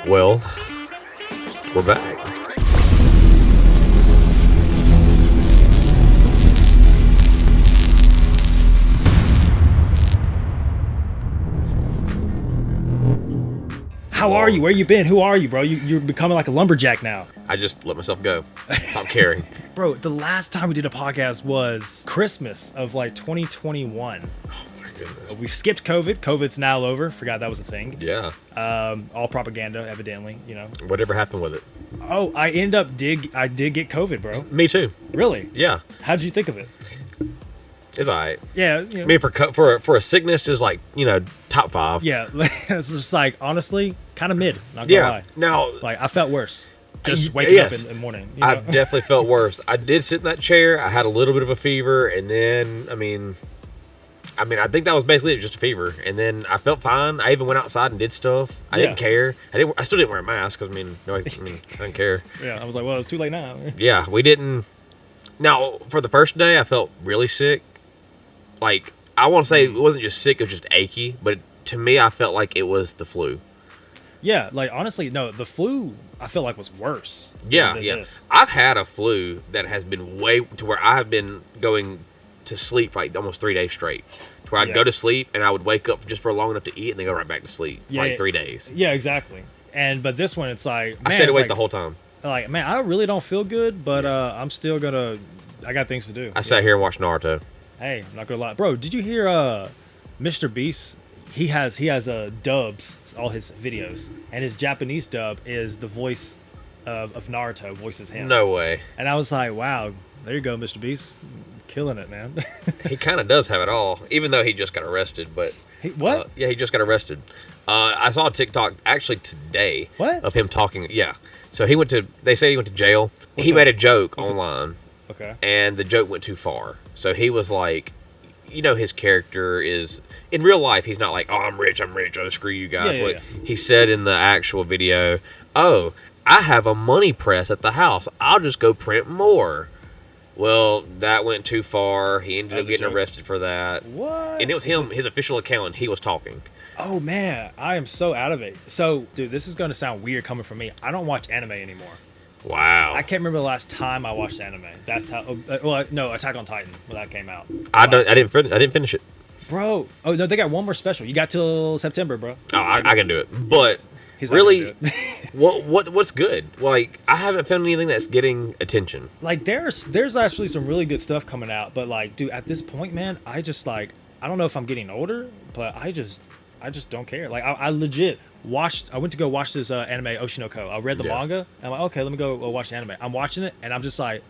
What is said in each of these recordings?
Well, we're back. How are you? Where you been? Who are you, bro? You're becoming like a lumberjack now. I just let myself go. Stop caring. Bro, the last time we did a podcast was Christmas of like 2021. Oh my goodness. We've skipped COVID. COVID's now over. Forgot that was a thing. Yeah. All propaganda, evidently, you know. Whatever happened with it? Oh, I did get COVID, bro. Me too. Really? Yeah. How'd you think of it? It's alright. Yeah. I mean, for a sickness is like, top 5. Yeah. It's just like, honestly, kind of mid. Not gonna lie. Now, Like, I felt worse. Just waking up in the morning. I definitely felt worse. I did sit in that chair. I had a little bit of a fever, and then, I think that was basically it, just a fever. And then I felt fine. I even went outside and did stuff. I didn't care. I still didn't wear a mask because, I didn't care. Yeah, I was like, well, it's too late now. Yeah, we didn't. Now, for the first day, I felt really sick. Like, I want to say it wasn't just sick, it was just achy. But to me, I felt like it was the flu. Yeah, like, honestly, no, the flu, I feel like, was worse. Yeah. This. I've had a flu that has been way to where I have been going to sleep for like almost 3 days straight. To where I'd go to sleep and I would wake up just for long enough to eat and then go right back to sleep for like 3 days. Yeah, exactly. But this one, it's like, man, I stayed awake the whole time. Like, man, I really don't feel good, but I'm still gonna. I got things to do. I sat here and watched Naruto. Hey, I'm not gonna lie, bro. Did you hear Mr. Beast? He has dubs all his videos, and his Japanese dub is the voice of Naruto voices him. No way. And I was like, wow, there you go, Mr. Beast, killing it, man. He kind of does have it all, even though he just got arrested. But what? Yeah, he just got arrested. I saw a TikTok actually today of him talking. Yeah, so they say he went to jail. He made a joke online. Okay. And the joke went too far. So he was like, his character is in real life. He's not like, oh, I'm rich. Oh, screw you guys. Yeah. He said in the actual video, oh, I have a money press at the house. I'll just go print more. Well, that went too far. He ended up getting arrested for that. What? And it was him, his official account. He was talking. Oh, man. I am so out of it. So, dude, this is going to sound weird coming from me. I don't watch anime anymore. Wow. I can't remember the last time I watched anime. That's how. No, Attack on Titan when that came out. I didn't finish it, bro. Oh no, they got one more special. You got till September, bro. Oh, I can do it. But really, what's good? Like, I haven't found anything that's getting attention. Like, there's actually some really good stuff coming out. But like, dude, at this point, man, I just like, I don't know if I'm getting older, but I just don't care. Like, I legit watched. I went to go watch this anime Oshinoko. I read the manga. I'm like, okay, let me go watch the anime. I'm watching it, and I'm just like,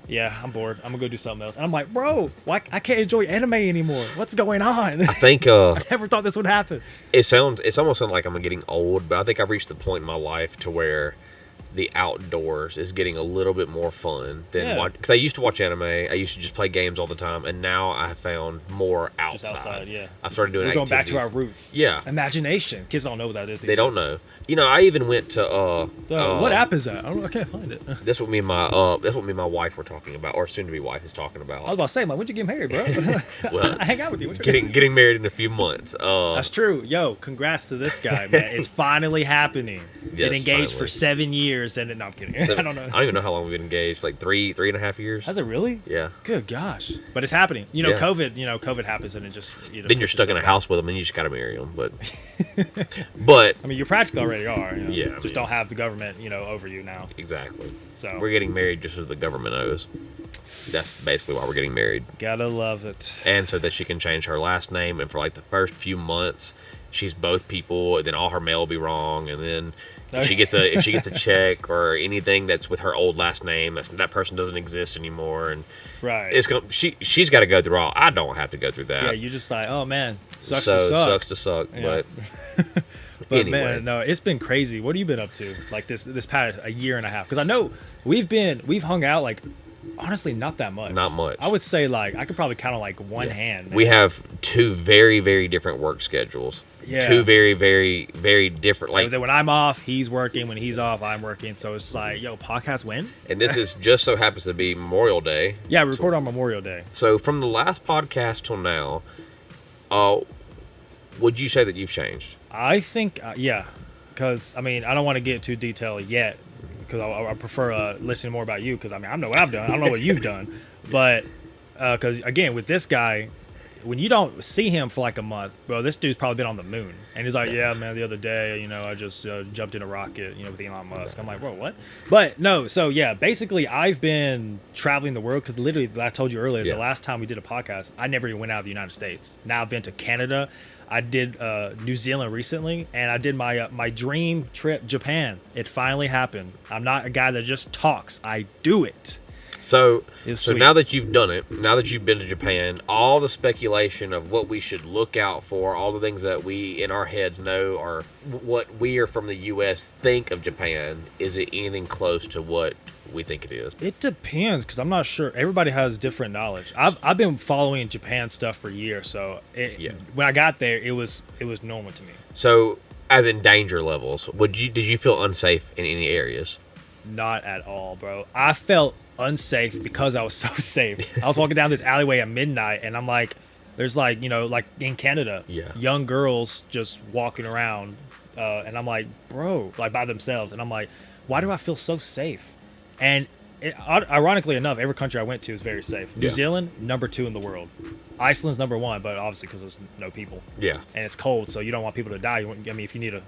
yeah, I'm bored. I'm gonna go do something else. And I'm like, bro, why I can't enjoy anime anymore? What's going on? I think I never thought this would happen. It's almost sounds like I'm getting old, but I think I've reached the point in my life to where the outdoors is getting a little bit more fun than because I used to watch anime. I used to just play games all the time, and now I have found more outside. Just outside, yeah. I've started doing. We're going activities. back to our roots. Yeah, imagination. Kids don't know what that is. They don't know. I even went to what app is that? I can't find it. That's what me and my wife were talking about, or soon to be wife is talking about. I was about to say, like, when'd you get married, bro? Well, I hang out with you. Getting married in a few months. That's true. Yo, congrats to this guy, man. It's finally happening. Been engaged for 7 years, and no, I'm kidding. I don't know. I don't even know how long we've been engaged. Like three and a half years. Has it really? Yeah. Good gosh. But it's happening. COVID happens, and it just. Then you're stuck in a house with them, and you just gotta marry them. But I mean, you practically already are. Yeah. Just don't have the government, over you now. Exactly. So we're getting married just as the government knows. That's basically why we're getting married. Gotta love it. And so that she can change her last name, and for like the first few months, she's both people, and then all her mail will be wrong, and then if she gets a check or anything that's with her old last name, that person doesn't exist anymore, and right, she's got to go through all. I don't have to go through that. Yeah, you just like, oh man, sucks to suck. Yeah. But anyway. Man, no, it's been crazy. What have you been up to like this past a year and a half? Because I know we've hung out like honestly not that much. Not much. I would say like I could probably count on like one hand. Man. We have two very, very different work schedules. Yeah. Two very, very, very different. Like when I'm off, he's working. When he's off, I'm working. So it's like, yo, podcast when? And this is just so happens to be Memorial Day. Yeah, we record on Memorial Day. So from the last podcast till now, would you say that you've changed? I think, yeah. because I mean, I don't want to get too detailed yet, because I prefer listening more about you, because I mean, I know what I've done. I don't know what you've done, but because again, with this guy, when you don't see him for like a month, bro, this dude's probably been on the moon. And he's like, yeah, man, the other day, I just jumped in a rocket, with Elon Musk. I'm like, bro, what? But no, so yeah, basically I've been traveling the world, because literally, I told you earlier, the last time we did a podcast, I never even went out of the United States. Now I've been to Canada. I did New Zealand recently, and I did my dream trip, Japan. It finally happened. I'm not a guy that just talks. I do it. So now that you've done it, now that you've been to Japan, all the speculation of what we should look out for, all the things that we in our heads know, or what we are from the U.S. think of Japan, is it anything close to what we think it is? It depends, because I'm not sure. Everybody has different knowledge. I've been following Japan stuff for years, so when I got there, it was normal to me. So, as in danger levels, did you feel unsafe in any areas? Not at all, bro. I felt unsafe because I was so safe. I was walking down this alleyway at midnight, and I'm like, there's like, like in Canada, young girls just walking around, and I'm like, bro, like by themselves, and I'm like, why do I feel so safe? And ironically enough, every country I went to is very safe. New Zealand, number 2 in the world. Iceland's number 1, but obviously because there's no people. Yeah. And it's cold, so you don't want people to die. If you need to,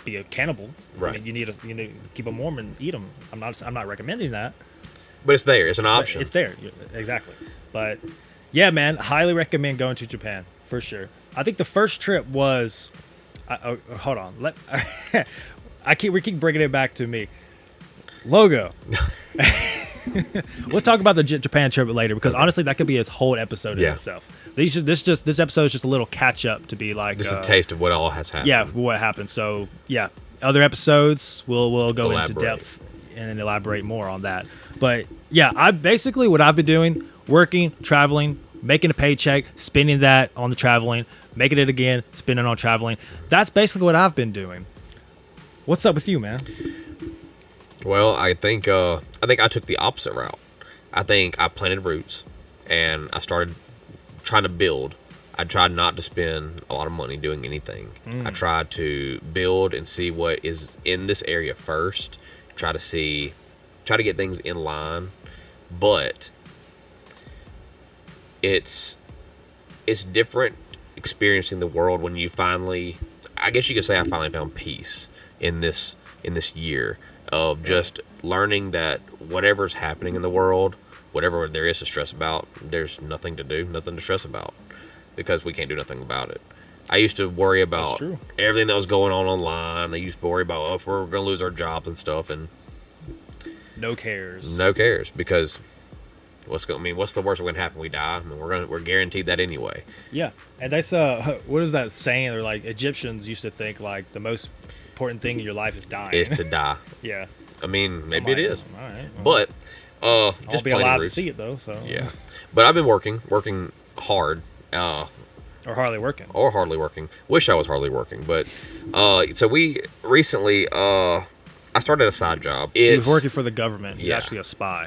be a cannibal, right? I mean, you need to keep them warm and eat them. I'm not recommending that. But it's there. It's an option. It's there. Exactly. But yeah, man, highly recommend going to Japan for sure. I think the first trip was, hold on. We keep bringing it back to me. Logo. We'll talk about the Japan trip later, because honestly, that could be its whole episode in itself. This episode is just a little catch up to be like just a taste of what all has happened. Yeah, what happened. So yeah, other episodes we'll go into depth and elaborate more on that. But yeah, what I've been doing, working, traveling, making a paycheck, spending that on the traveling, making it again, spending on traveling. That's basically what I've been doing. What's up with you, man? Well, I think I took the opposite route. I think I planted roots, and I started trying to build. I tried not to spend a lot of money doing anything. I tried to build and see what is in this area first. Try to get things in line, but it's different experiencing the world when you finally, I guess you could say I finally found peace in this year of just learning that whatever's happening in the world, whatever there is to stress about, there's nothing to stress about, because we can't do nothing about it. I used to worry about everything that was going on online. I used to worry about if we're going to lose our jobs and stuff, and no cares, because what's the worst that's going to happen? We die. I mean, we're guaranteed that anyway. Yeah, and that's what is that saying? They're like, Egyptians used to think like the most important thing in your life is dying. Is to die. Yeah. I mean, maybe it is. All right. Well, but I'll be alive to see it though. So yeah. But I've been working hard. Or hardly working. Wish I was hardly working, but so we recently I started a side job. He was working for the government. He's actually a spy.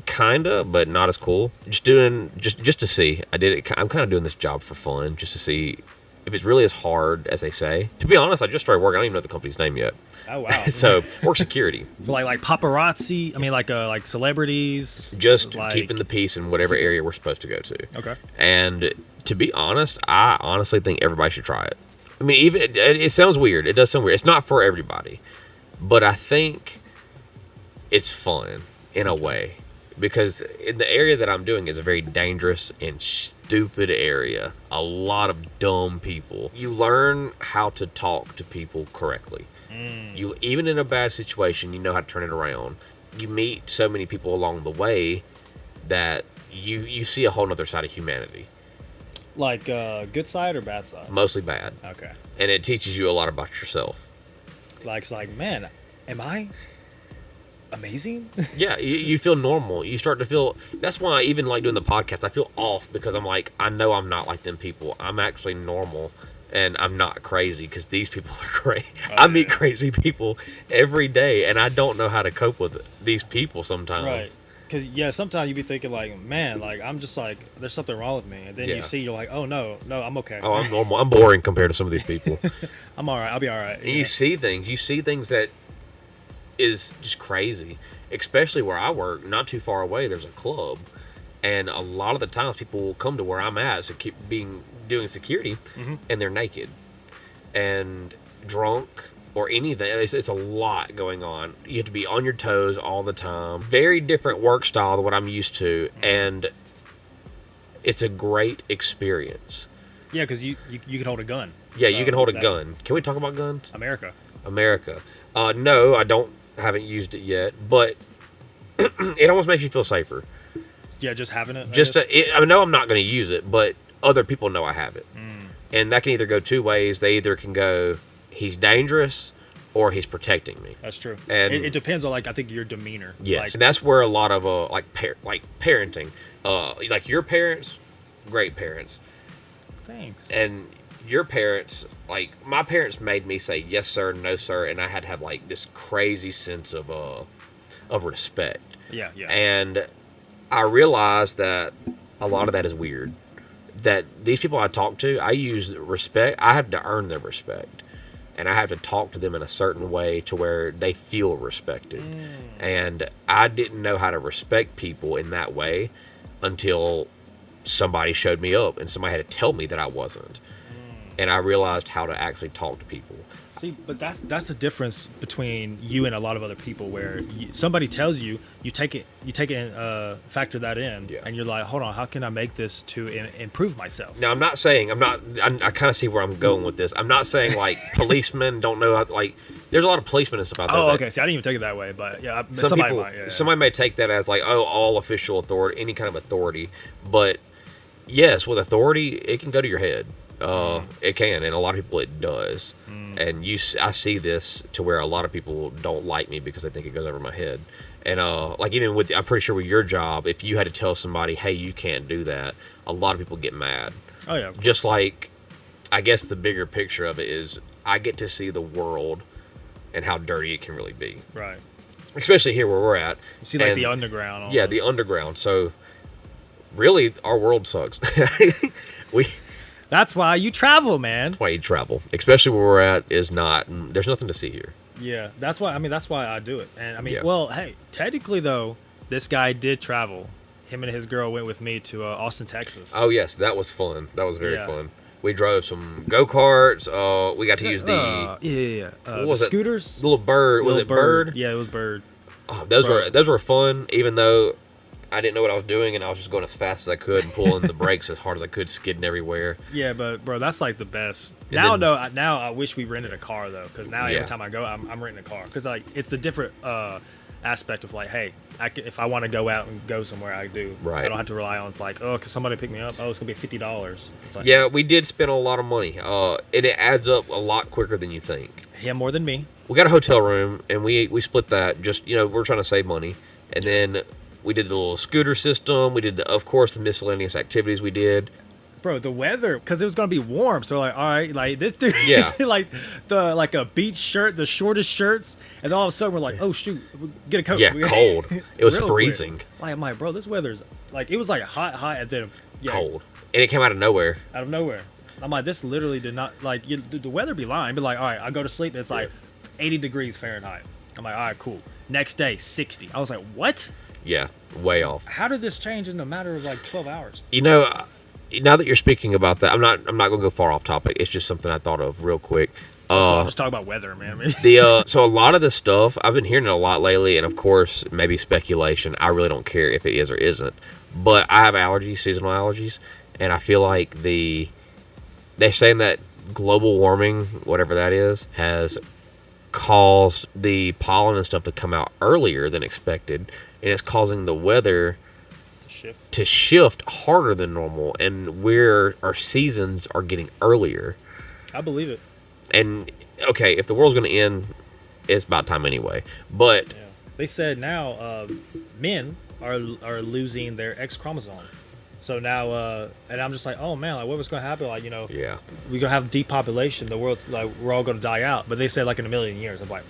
Kinda, but not as cool. Just to see. I'm kind of doing this job for fun, just to see if it's really as hard as they say. To be honest, I just started working. I don't even know the company's name yet. Oh wow! So work security. like paparazzi. I mean, like celebrities. Just keeping the peace in whatever area we're supposed to go to. Okay. And to be honest, I honestly think everybody should try it. I mean, even it sounds weird. It does sound weird. It's not for everybody, but I think it's fun in a way, because in the area that I'm doing is a very dangerous and stupid area. A lot of dumb people. You learn how to talk to people correctly. You, even in a bad situation, you know how to turn it around. You meet so many people along the way that you see a whole nother side of humanity. Like good side or bad side? Mostly bad. Okay. And it teaches you a lot about yourself. It's like, man, am I amazing? Yeah, you feel normal. You start to feel. That's why I even like doing the podcast. I feel off, because I'm like, I know I'm not like them people. I'm actually normal, and I'm not crazy, because these people are crazy. I meet crazy people every day, and I don't know how to cope with these people sometimes. Right. Cause sometimes you be thinking like, man, like I'm just like there's something wrong with me, and then you see you're like, oh no, I'm okay. Oh, I'm normal. I'm boring compared to some of these people. I'm all right. I'll be all right. And you see things that is just crazy, especially where I work. Not too far away, there's a club, and a lot of the times people will come to where I'm at, so keep doing security, and they're naked and drunk. Or anything. It's a lot going on. You have to be on your toes all the time. Very different work style than what I'm used to, and it's a great experience. Yeah, because you can hold a gun. Yeah, so you can hold a gun. Can we talk about guns? America. No, haven't used it yet, but it almost makes you feel safer. Yeah, just having it. I know I'm not going to use it, but other people know I have it, and that can either go two ways. They either can go, he's dangerous, or he's protecting me. That's true. And it depends on I think your demeanor. Yes, and that's where a lot of parenting, like your parents, great parents. Thanks. And your parents, like my parents, made me say yes sir, no sir, and I had to have like this crazy sense of respect. Yeah. And I realized that a lot of that is weird. That these people I talk to, I use respect. I have to earn their respect. And I have to talk to them in a certain way to where they feel respected. And I didn't know how to respect people in that way until somebody showed me up and somebody had to tell me that I wasn't. And I realized how to actually talk to people. See, but that's the difference between you and a lot of other people, where somebody tells you, you take it and factor that in, and you're like, hold on, how can I make this to improve myself? Now, I kind of see where I'm going with this. I'm not saying like policemen don't know how, like, there's a lot of policemen and stuff out there. Oh, okay. See, I didn't even take it that way, but yeah, somebody may take that as like, oh, all official authority, any kind of authority. But yes, with authority, it can go to your head. It can, and a lot of people it does. And I see this to where a lot of people don't like me because they think it goes over my head. And like even with, I'm pretty sure with your job, if you had to tell somebody, hey, you can't do that, a lot of people get mad. Oh yeah. Just like, I guess the bigger picture of it is, I get to see the world and how dirty it can really be. Right. Especially here where we're at. You see like the underground. Almost. Yeah, the underground. So really, our world sucks. That's why you travel, man. That's why you travel. Especially where we're at there's nothing to see here. Yeah, that's why I do it. And well, hey, technically though, this guy did travel. Him and his girl went with me to Austin, Texas. Oh yes, that was fun. That was very fun. We drove some go-karts. We got to use the what was scooters? Little bird. Was it bird? Yeah, it was bird. Oh, those were fun, even though I didn't know what I was doing, and I was just going as fast as I could and pulling the brakes as hard as I could, skidding everywhere. Yeah, but bro, that's like the best. And now I wish we rented a car though, because now every time I go, I'm renting a car, because like it's the different aspect of like, hey, if I want to go out and go somewhere, I do. Right. I don't have to rely on like, oh, because somebody pick me up. Oh, it's gonna be $50. Like, yeah, we did spend a lot of money, and it adds up a lot quicker than you think. Yeah, more than me. We got a hotel room, and we split that. Just we're trying to save money, and then we did the little scooter system. We did, of course, the miscellaneous activities we did. Bro, the weather, because it was gonna be warm, so like, all right, like this dude, like a beach shirt, the shortest shirts, and then all of a sudden we're like, oh shoot, get a coat. Yeah, cold. It was freezing. Quick. Like I'm like, bro, this weather's like, it was like hot, and then cold, and it came out of nowhere. Out of nowhere. I'm like, this literally did not like the weather be lying. Be like, all right, I go to sleep, and it's like 80 degrees Fahrenheit. I'm like, all right, cool. Next day, 60. I was like, what? Yeah, way off. How did this change in a matter of like 12 hours? Now that you're speaking about that, I'm not going to go far off topic. It's just something I thought of real quick. Just talk about weather, man. So a lot of this stuff, I've been hearing it a lot lately, and of course, maybe speculation. I really don't care if it is or isn't. But I have allergies, seasonal allergies, and I feel like they're saying that global warming, whatever that is, has caused the pollen and stuff to come out earlier than expected, and it's causing the weather to shift harder than normal, and where our seasons are getting earlier. I believe it. And okay, if the world's going to end, it's about time anyway. But they said now men are losing their X chromosome. So now, and I'm just like, oh man, like what was going to happen? Like, Yeah. we're gonna have depopulation. The world's like we're all gonna die out. But they said like in a million years. I'm like,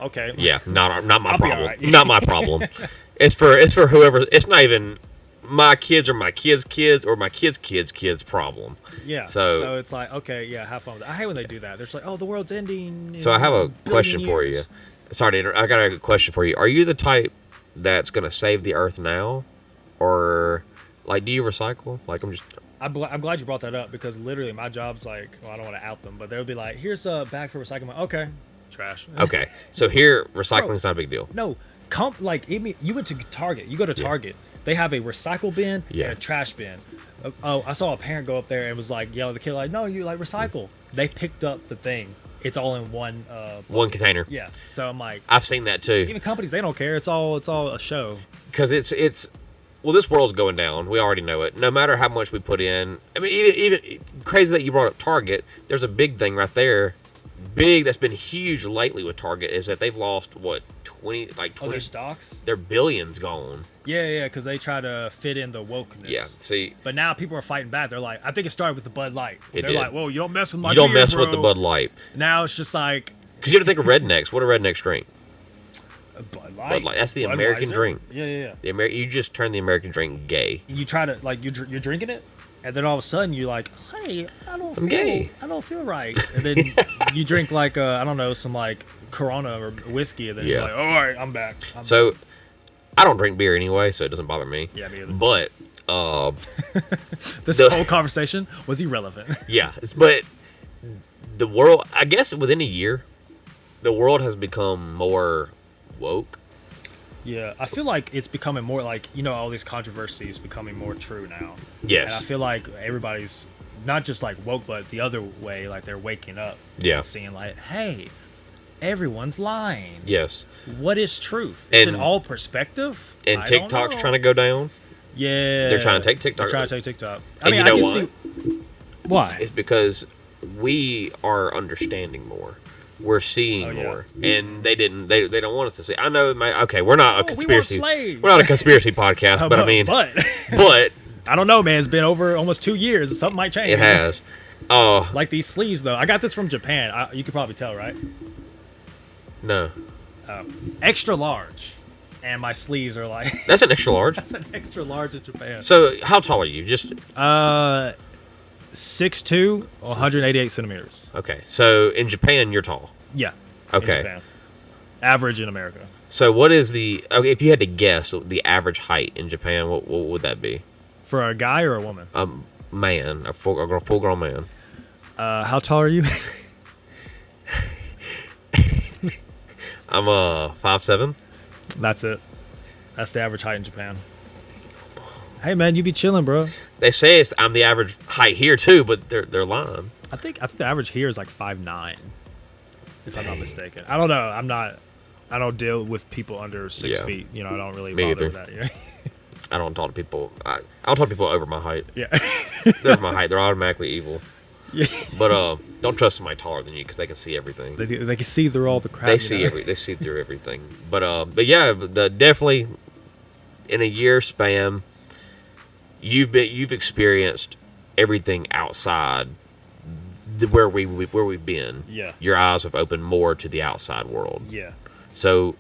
okay. Yeah. Not my I'll be problem. alright. Not my problem. It's for whoever. It's not even my kids or my kids' kids or my kids' kids' problem. Yeah. So it's like, okay, yeah, have fun with it. I hate when they do that. They're just like, oh, the world's ending. So I have a question years. for you. Sorry, I got a question for you. Are you the type that's gonna save the earth now, or like do you recycle? Like I'm glad you brought that up because literally my job's like, well, I don't want to out them, but they'll be like, here's a bag for recycling. Okay, trash. okay. So here, recycling's not a big deal. No, like you went to Target. You go to Target. They have a recycle bin and a trash bin. Oh, I saw a parent go up there and was like, yell at the kid like, no, you like recycle. They picked up the thing. It's all in one container. Yeah. So I'm like, I've seen that too. Even companies, they don't care. It's all a show. Because it's well, this world's going down. We already know it. No matter how much we put in. I mean, even crazy that you brought up Target. There's a big thing right there. Big that's been huge lately with Target is that they've lost what 20 their stocks. Their billions gone. Yeah, because they try to fit in the wokeness. Yeah, see. But now people are fighting back. They're like, I think it started with the Bud Light. They're did. like, whoa, you don't mess with my You don't beer, mess bro. with the Bud Light. Now it's just like. Because you got to think of rednecks. What do rednecks drink? Bud Light. Bud Light. That's the American drink. Yeah. You just turn the American drink gay. You try to like you're drinking it, and then all of a sudden you're like, hey, I'm gay. I don't feel right. And then you drink like I don't know, some like Corona or whiskey, and then you're like, all right, I'm back. So I don't drink beer anyway, so it doesn't bother me. Yeah, me either. But this whole conversation was irrelevant. Yeah, but the world, I guess, within a year, the world has become more woke. Yeah, I feel like it's becoming more like, all these controversies becoming more true now. Yes. And I feel like everybody's not just like woke, but the other way, like they're waking up. Yeah. And seeing like, hey, everyone's lying. Yes. What is truth? Is it And- all perspective? And I don't TikTok's know. trying to go down. Yeah. They're trying to take TikTok. They're trying to take TikTok. And you know why? Why? It's because we are understanding more. We're seeing more, and they don't want us to see. I know, okay, we're not a conspiracy. We're not a conspiracy podcast, but I mean, but I don't know, man. It's been over almost 2 years. Something might change. It has. Like these sleeves, though. I got this from Japan. You could probably tell, right? No. Extra large, and my sleeves are like. That's an extra large. That's an extra large in Japan. So, how tall are you? Just 6'2", 188 centimeters. Okay, so in Japan, you're tall. Yeah. Okay. In Japan. Average in America. So what is if you had to guess the average height in Japan, what would that be? For a guy or a woman? Man, a full grown man. How tall are you? I'm 5'7". That's it. That's the average height in Japan. Hey man, you be chilling, bro. They say I'm the average height here too, but they're lying. I think the average here is like 5'9", if I'm not mistaken. I don't know. I don't deal with people under 6 feet. I don't really bother with that. I don't talk to people. I don't talk to people over my height. Yeah. They're over my height. They're automatically evil. Yeah. But don't trust somebody taller than you because they can see everything. They can see through all the crap. They see through everything. But yeah, definitely in a year span, you've experienced everything outside where we've been. Yeah. Your eyes have opened more to the outside world. Yeah. So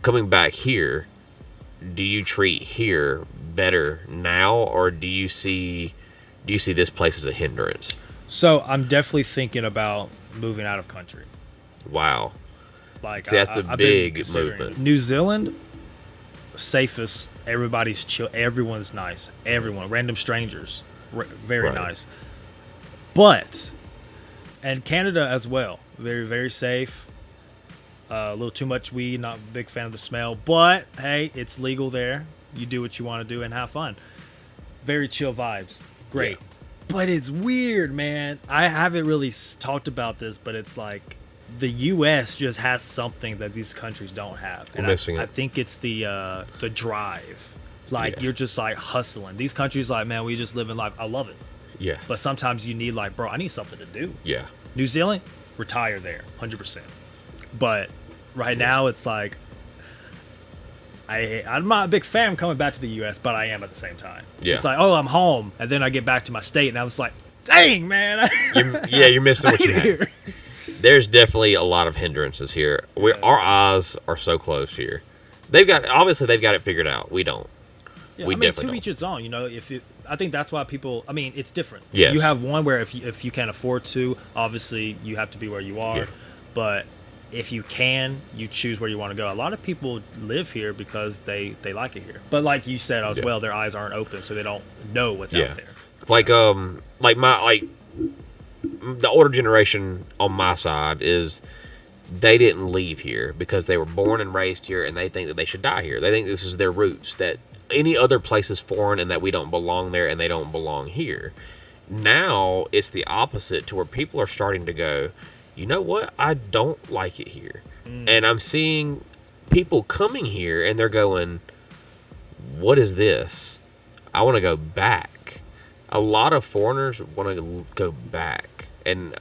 coming back here, do you treat here better now, or do you see this place as a hindrance? So I'm definitely thinking about moving out of country. Wow. Like See, that's a I've been big considering movement. New Zealand, safest. Everybody's chill. Everyone's nice. Everyone, random strangers, very Right. nice. And Canada as well, very very safe. A little too much weed. Not a big fan of the smell, but hey, it's legal there. You do what you want to do and have fun. Very chill vibes. Great. Yeah. But it's weird, man. I haven't really talked about this, but it's like the U.S. just has something that these countries don't have. We're missing it. I think it's the drive. Like, you're just like hustling. These countries, like, man, we just live in life. I love it. Yeah. But sometimes you need, like, bro, I need something to do. Yeah. New Zealand, retire there, 100%. But right now, it's like, I'm not a big fan of coming back to the U.S., but I am at the same time. Yeah. It's like, oh, I'm home, and then I get back to my state, and I was like, dang, man. You're missing what you had. There's definitely a lot of hindrances here. Our eyes are so closed here. Obviously they've got it figured out. We don't. Yeah, We I mean, definitely to each its own. You know, I think that's why people. I mean, it's different. Yes. You have one where if you can afford to, obviously you have to be where you are. Yeah. But if you can, you choose where you want to go. A lot of people live here because they like it here. But like you said as well, their eyes aren't open, so they don't know what's out there. Like the older generation on my side is they didn't leave here because they were born and raised here, and they think that they should die here. They think this is their roots, that any other place is foreign and that we don't belong there and they don't belong here. Now it's the opposite, to where people are starting to go, you know what? I don't like it here. And I'm seeing people coming here and they're going, what is this? I want to go back. A lot of foreigners want to go back. And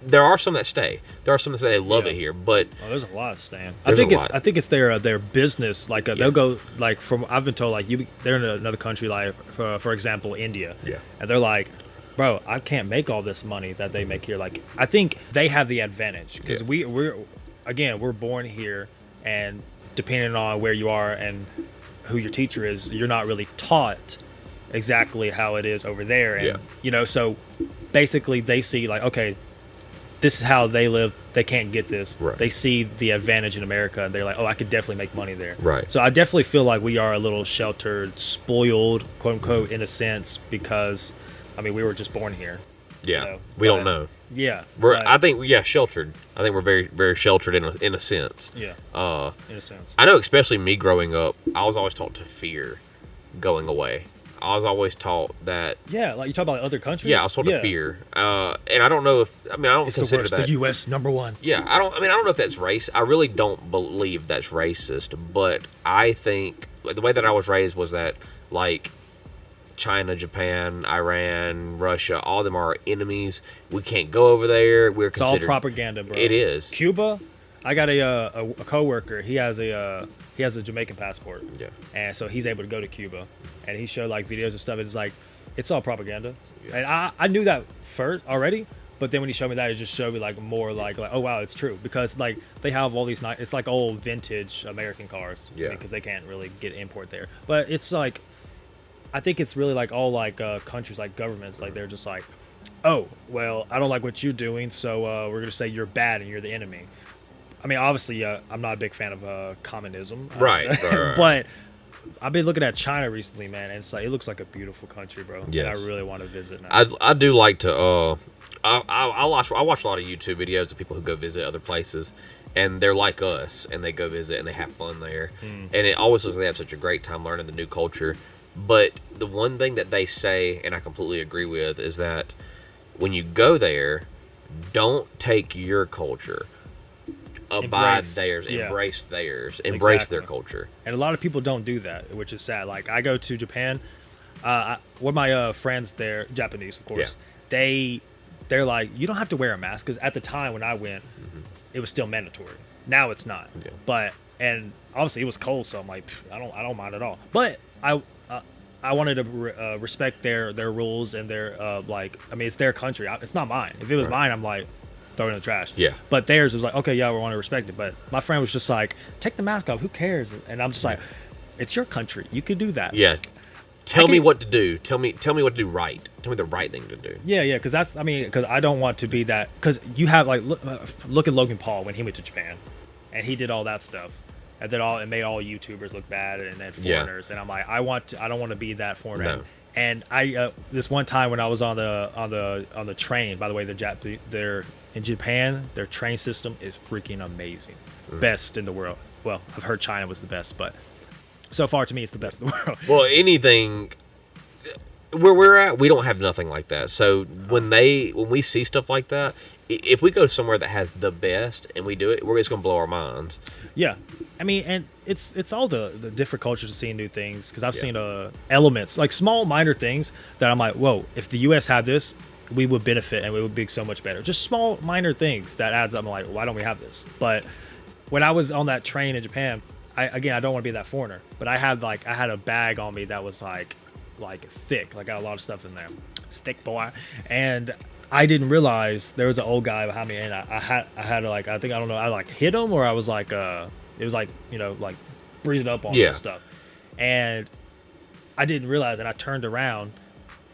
there are some that stay. There are some that say they love it here, but there's a lot of staying. I think it's their business. Like they'll go like from I've been told like they're in another country like for example India. Yeah. And they're like, bro, I can't make all this money that they make here. Like I think they have the advantage because we're born here, and depending on where you are and who your teacher is, you're not really taught exactly how it is over there. And you know, so basically they see like, okay, this is how they live. They can't get this. Right. They see the advantage in America, and they're like, oh, I could definitely make money there. Right. So I definitely feel like we are a little sheltered, spoiled, quote unquote, in a sense, because I mean we were just born here. Yeah, you know? we don't know. Yeah, I think sheltered. I think we're very, very sheltered in a sense. Yeah. In a sense. I know, especially me growing up, I was always taught to fear going away. I was always taught that. Yeah, like you talk about other countries. Yeah, I was taught to fear, and I don't know if I don't consider the worst, that the U.S. #1. Yeah, I don't know if that's race. I really don't believe that's racist, but I think the way that I was raised was that like China, Japan, Iran, Russia, all of them are our enemies. We can't go over there. It's all propaganda, bro. It is. Cuba, I got a coworker. He has a Jamaican passport. Yeah. And so he's able to go to Cuba, and he showed like videos and stuff. It's like it's all propaganda, and I knew that first already. But then when he showed me that, it just showed me like more like oh wow, it's true, because like they have all these it's like old vintage American cars. Yeah. Because they can't really get import there, but it's like. I think it's really like all like countries, like governments, like they're just like, oh, well, I don't like what you're doing, so we're going to say you're bad and you're the enemy. I mean, obviously, I'm not a big fan of communism. Right. But I've been looking at China recently, man, and it's like, it looks like a beautiful country, bro. Yes. And I really want to visit now. I do like to, I watch a lot of YouTube videos of people who go visit other places, and they're like us, and they go visit and they have fun there. And it always looks like they have such a great time learning the new culture. But the one thing that they say, and I completely agree with, is that when you go there, don't take your culture. Abide theirs. Embrace theirs. Embrace their culture. And a lot of people don't do that, which is sad. Like, I go to Japan. One of my friends there, Japanese, of course, they're like, you don't have to wear a mask. Because at the time when I went, it was still mandatory. Now it's not. Yeah. And obviously it was cold, so I'm like, I don't mind at all. But I wanted to respect their rules and their like. I mean, it's their country. It's not mine. If it was mine, I'm like throwing it in the trash. Yeah. But theirs was like, okay, yeah, we want to respect it. But my friend was just like, take the mask off. Who cares? And I'm just like, it's your country. You could do that. Yeah. Tell me what to do. Tell me what to do right. Tell me the right thing to do. Yeah, because because I don't want to be that. Because you have like look at Logan Paul when he went to Japan, and he did all that stuff. And then it made all YouTubers look bad, and then foreigners. And I'm like, I don't want to be that foreigner. No. And I this one time when I was on the train, by the way, they're in Japan, their train system is freaking amazing, best in the world. Well, I've heard China was the best, but so far to me, it's the best in the world. Well, anything where we're at, we don't have nothing like that. So when we see stuff like that, if we go somewhere that has the best and we do it, we're just gonna blow our minds. Yeah. I mean, and it's all the different cultures seeing new things, because I've seen elements, like small, minor things that I'm like, whoa, if the U.S. had this, we would benefit and we would be so much better. Just small, minor things that adds up. I'm like, why don't we have this? But when I was on that train in Japan, I don't want to be that foreigner, but I had a bag on me that was like thick, like got a lot of stuff in there, stick boy, and I didn't realize there was an old guy behind me, and I had to like, I don't know, I like hit him, or I was like it was like, you know, like breathing up on him and stuff, and I didn't realize, and I turned around,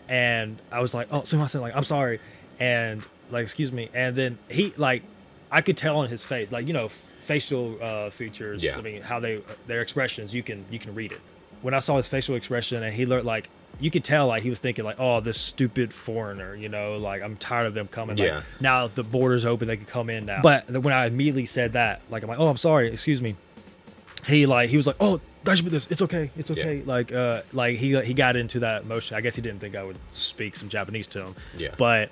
and I was like, oh, so I said like, I'm sorry, and like, excuse me, and then he like, I could tell on his face, like, you know, facial features, I mean, how their expressions, you can read it. When I saw his facial expression, and he looked like, you could tell like he was thinking like, oh, this stupid foreigner, you know, like I'm tired of them coming. Like, now the border's open, they can come in now. But when I immediately said that, like, I'm like, oh, I'm sorry, excuse me. He was like, oh, that should be this. It's okay. Like he got into that motion. I guess he didn't think I would speak some Japanese to him. Yeah. But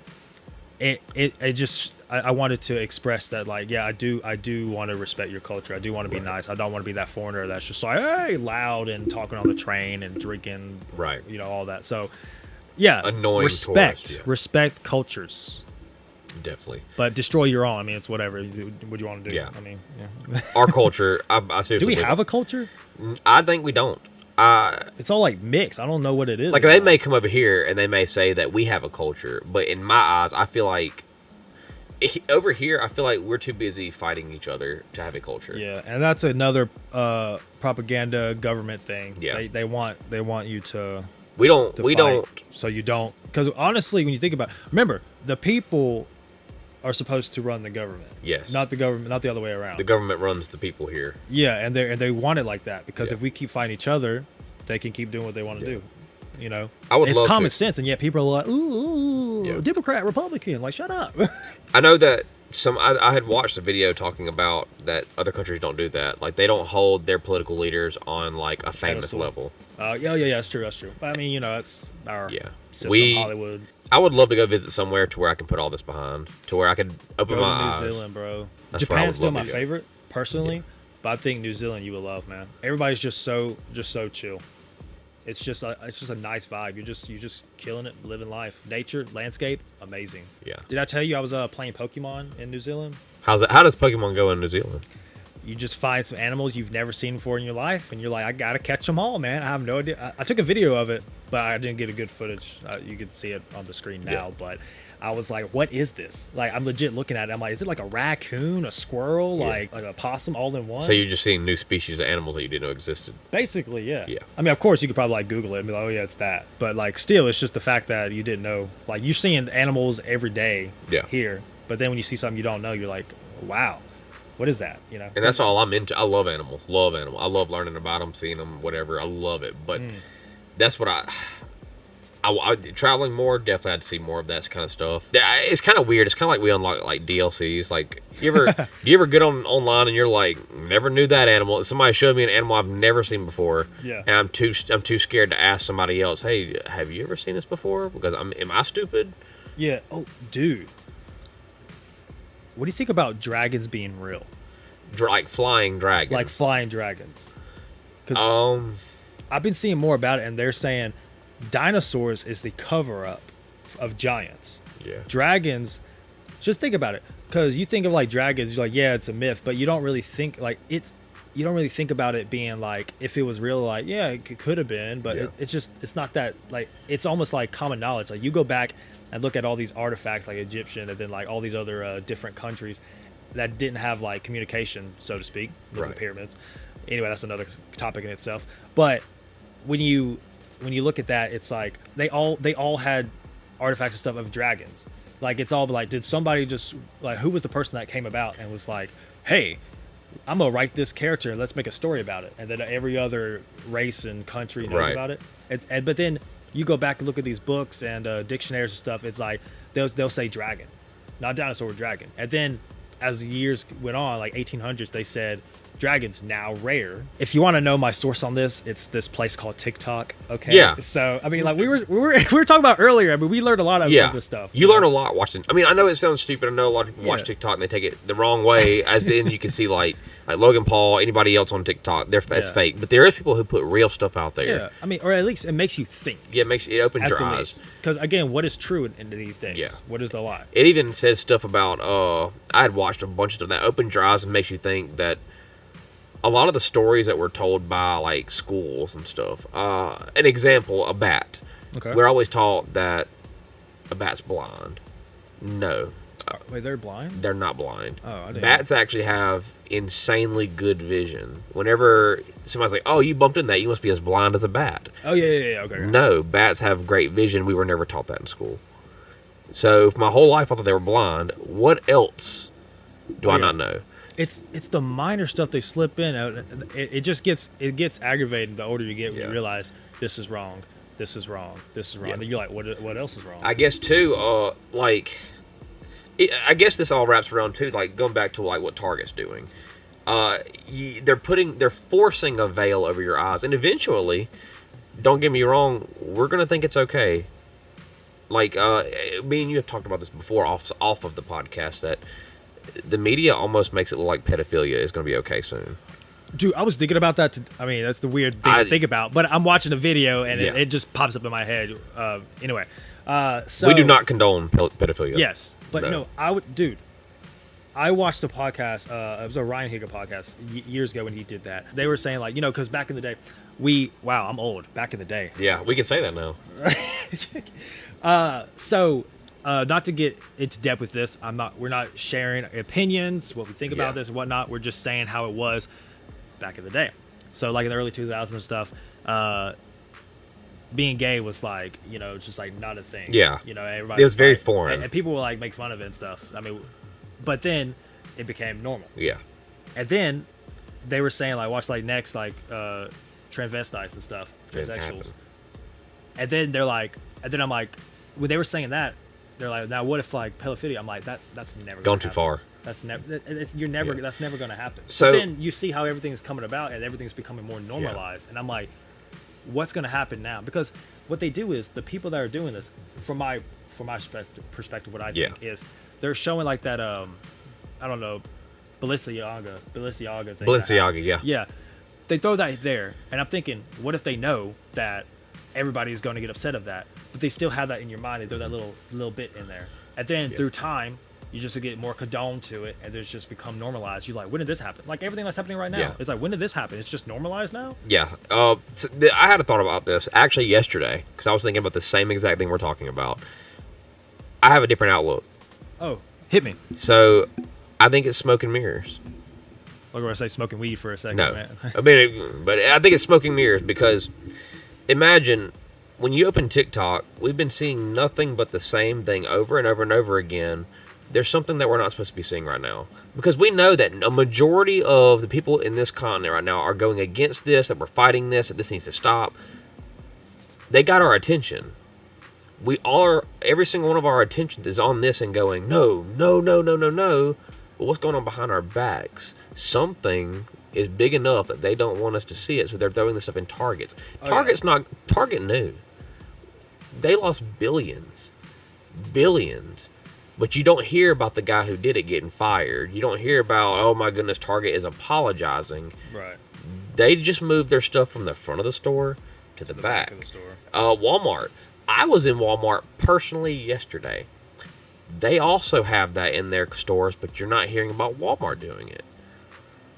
it just, I wanted to express that, like, yeah, I do want to respect your culture. I do want to be nice. I don't want to be that foreigner that's just like, hey, loud and talking on the train and drinking, you know, all that. So, yeah, annoying. Respect cultures. Definitely. But destroy your own. I mean, it's whatever. What you want to do. Yeah. I mean, our culture. I seriously. Do we have a culture? I think we don't. It's all like mixed. I don't know what it is. Like, they may come over here and they may say that we have a culture, but in my eyes, I feel like over here, I feel like we're too busy fighting each other to have a culture. Yeah, and that's another propaganda government thing. Yeah, they want you to. We don't. So you don't, because honestly, when you think about it, remember, the people are supposed to run the government. Yes. Not the government, not the other way around. The government runs the people here. Yeah, and they want it like that, because if we keep fighting each other, they can keep doing what they want to do. You know, it's common sense, and yet people are like, ooh, Democrat, Republican, like, shut up. I know that I had watched a video talking about that other countries don't do that. Like, they don't hold their political leaders on like a famous level. Yeah, that's true. But I mean, you know, that's our system, Hollywood. I would love to go visit somewhere to where I can put all this behind, to where I could open my eyes. New Zealand, bro. Japan's still my favorite, personally, but I think New Zealand you will love, man. Everybody's just so chill. It's just a nice vibe. You're just killing it, living life. Nature, landscape, amazing. Yeah. Did I tell you I was playing Pokemon in New Zealand? How's it? How does Pokemon go in New Zealand? You just find some animals you've never seen before in your life, and you're like, I gotta catch them all, man. I have no idea. I took a video of it, but I didn't get a good footage. You can see it on the screen now, but I was like, what is this? Like, I'm legit looking at it. I'm like, is it like a raccoon, a squirrel, like a possum all in one? So you're just seeing new species of animals that you didn't know existed. Basically, yeah. I mean, of course, you could probably like Google it and be like, oh yeah, it's that. But like, still, it's just the fact that you didn't know. Like, you're seeing animals every day here, but then when you see something you don't know, you're like, wow, what is that? You know. And that's all I'm into. I love animals. I love learning about them, seeing them, whatever. I love it. But that's what I traveling more, definitely had to see more of that kind of stuff. It's kind of weird. It's kind of like we unlock like DLCs. Like, do you ever get online and you're like, never knew that animal? Somebody showed me an animal I've never seen before. Yeah. And I'm too scared to ask somebody else, hey, have you ever seen this before? Because am I stupid? Yeah. Oh, dude. What do you think about dragons being real? Like flying dragons. Like flying dragons. I've been seeing more about it, and they're saying dinosaurs is the cover-up of giants. Yeah. Dragons, just think about it, because you think of like dragons, you're like, yeah, it's a myth, but you don't really think like you don't really think about it being like, if it was real, like, yeah, it could have been, but it's not that, like, it's almost like common knowledge. Like, you go back and look at all these artifacts like Egyptian and then like all these other different countries that didn't have like communication, so to speak, with the pyramids. Anyway, that's another topic in itself. But when you look at that, it's like they all had artifacts and stuff of dragons. Like, it's all like, did somebody just like, who was the person that came about and was like, hey, I'm gonna write this character, let's make a story about it, and then every other race and country knows about it. But then you go back and look at these books and dictionaries and stuff, it's like they'll say dragon, not dinosaur, dragon. And then as the years went on, like 1800s, they said dragons now rare. If you want to know my source on this, it's this place called Tik Tok. Okay. Yeah. So I mean, like we were talking about earlier. I mean, we learned a lot of this stuff. You learn a lot watching. I mean, I know it sounds stupid. I know a lot of people watch TikTok and they take it the wrong way. As in, you can see like Logan Paul, anybody else on TikTok, it's fake. But there is people who put real stuff out there. Yeah. I mean, or at least it makes you think. Yeah, it opens your eyes. Because again, what is true in these days? Yeah. What is the lie? It even says stuff about. I had watched a bunch of stuff that opens your eyes and makes you think that a lot of the stories that were told by like schools and stuff. An example, a bat. Okay. We're always taught that a bat's blind. No, Wait, they're blind? they're not blind. Oh, I didn't. Bats actually have insanely good vision. Whenever somebody's like, "Oh, you bumped in that, you must be as blind as a bat." Oh, yeah. Okay. No, bats have great vision. We were never taught that in school. So for my whole life, I thought they were blind. What else do I not know? It's the minor stuff they slip in. It just gets aggravating the older you get when you realize this is wrong, this is wrong, this is wrong. Yeah. And you're like, what else is wrong? I guess too, I guess this all wraps around too, like going back to like what Target's doing. They're forcing a veil over your eyes, and eventually, don't get me wrong, we're gonna think it's okay. Like me and you have talked about this before off of the podcast, that the media almost makes it look like pedophilia is gonna be okay soon. Dude, I was thinking about that. I mean, that's the weird thing to think about. But I'm watching a video and it just pops up in my head. Anyway, so we do not condone pedophilia. Yes, but no, I watched a podcast. It was a Ryan Higa podcast years ago when he did that. They were saying like, because back in the day, I'm old. Back in the day. Yeah, we can say that now. Not to get into depth with this, we're not sharing opinions, what we think about this and whatnot. We're just saying how it was back in the day. So like in the early 2000s and stuff, being gay was like, just like not a thing. Yeah. Everybody it was very like, foreign. And people would like make fun of it and stuff. I mean, but then it became normal. Yeah. And then they were saying like, watch like next, like transvestites and stuff, transsexuals. And then I'm like, when they were saying that, they're like, now what if like pedophilia? I'm like, that's never gone too far. That's never. That's never going to happen. So but then you see how everything is coming about and everything's becoming more normalized, and I'm like, what's going to happen now? Because what they do is the people that are doing this, from my perspective, what I think is they're showing like that I don't know, Balenciaga thing. Balenciaga, yeah. They throw that there, and I'm thinking, what if they know that everybody is going to get upset of that, but they still have that in your mind? They throw that little bit in there, and then through time, you just get more condoned to it, and it's just become normalized. You're like, when did this happen? Like everything that's happening right now, it's like, when did this happen? It's just normalized now. Yeah. I had a thought about this actually yesterday because I was thinking about the same exact thing we're talking about. I have a different outlook. Oh, hit me. So, I think it's smoke and mirrors. Look, where I say smoking weed for a second. No, Man. but I think it's smoke and mirrors because imagine when you open TikTok, we've been seeing nothing but the same thing over and over and over again. There's something that we're not supposed to be seeing right now because we know that a majority of the people in this continent right now are going against this, that we're fighting this, that this needs to stop. They got our attention. Every single one of our attention is on this and going, no. But what's going on behind our backs? Something is big enough that they don't want us to see it, so they're throwing this stuff in Targets. Target knew. They lost billions. But you don't hear about the guy who did it getting fired. You don't hear about, oh my goodness, Target is apologizing. Right. They just moved their stuff from the front of the store to the back of the store. Walmart. I was in Walmart personally yesterday. They also have that in their stores, but you're not hearing about Walmart doing it.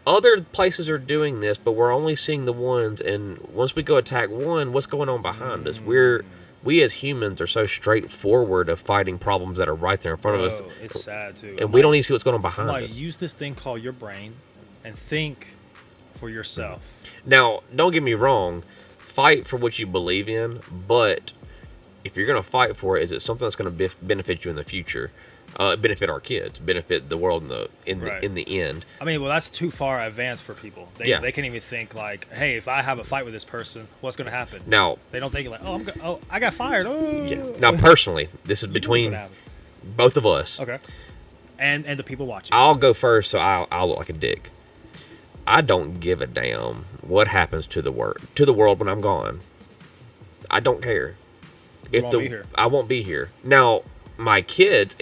Other places are doing this, but we're only seeing the ones, and once we go attack one, what's going on behind us? We as humans are so straightforward of fighting problems that are right there in front of us. It's sad too. And we don't even see what's going on behind us. Use this thing called your brain and think for yourself. Now, don't get me wrong, fight for what you believe in, but if you're going to fight for it, is it something that's going to benefit you in the future? Benefit our kids, benefit the world in the end. I mean, well, that's too far advanced for people. They can't even think like, hey, if I have a fight with this person, what's going to happen? Now they don't think like, I got fired. Oh. Yeah. Now, personally, this is between both of us. Okay. And the people watching. I'll go first, so I'll look like a dick. I don't give a damn what happens to the world when I'm gone. I don't care. I won't be here. Now, my kids,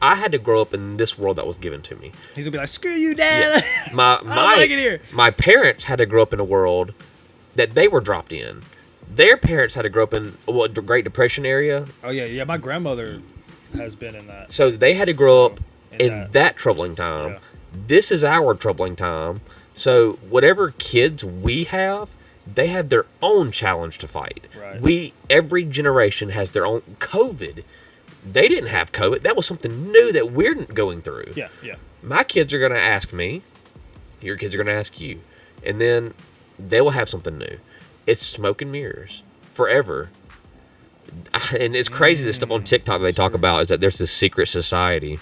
I had to grow up in this world that was given to me. He's gonna be like, "Screw you, Dad." Yeah. I don't like it here. My parents had to grow up in a world that they were dropped in. Their parents had to grow up in the Great Depression area. Oh yeah. My grandmother has been in that. So they had to grow up in that troubling time. Yeah. This is our troubling time. So whatever kids we have, they have their own challenge to fight. Right. Every generation has their own. COVID, they didn't have COVID. That was something new that we're going through. Yeah, yeah. My kids are going to ask me. Your kids are going to ask you. And then they will have something new. It's smoke and mirrors forever. And it's crazy, this stuff on TikTok they talk about is that there's this secret society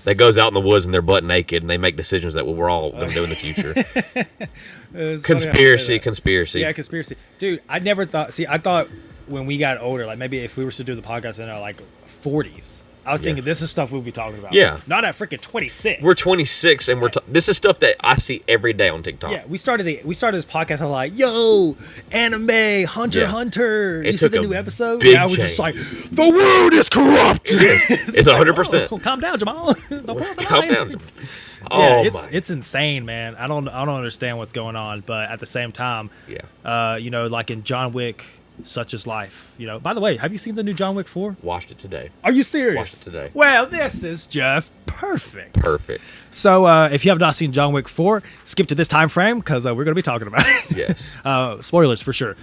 that goes out in the woods and they're butt naked and they make decisions that we're all going to do in the future. Conspiracy. Yeah, conspiracy. Dude, I never thought. See, I thought when we got older, like maybe if we were to do the podcast in our like 40s, I was thinking this is stuff we'll be talking about. Yeah. Not at freaking 26. We're 26 and this is stuff that I see every day on TikTok. Yeah, we started this podcast. I'm like, yo, anime, Hunter. You see the new episode? Yeah, I was just like, the world is corrupt. It's 100%. Oh, calm down, Jamal. Calm down. Yeah, it's insane, man. I don't understand what's going on, but at the same time, like in John Wick, such is life. By the way, have you seen the new John Wick 4? Watched it today. Are you serious? Watched it today. Well, this is just perfect. Perfect. So if you have not seen John Wick 4, skip to this time frame because we're going to be talking about it. Yes. Spoilers for sure.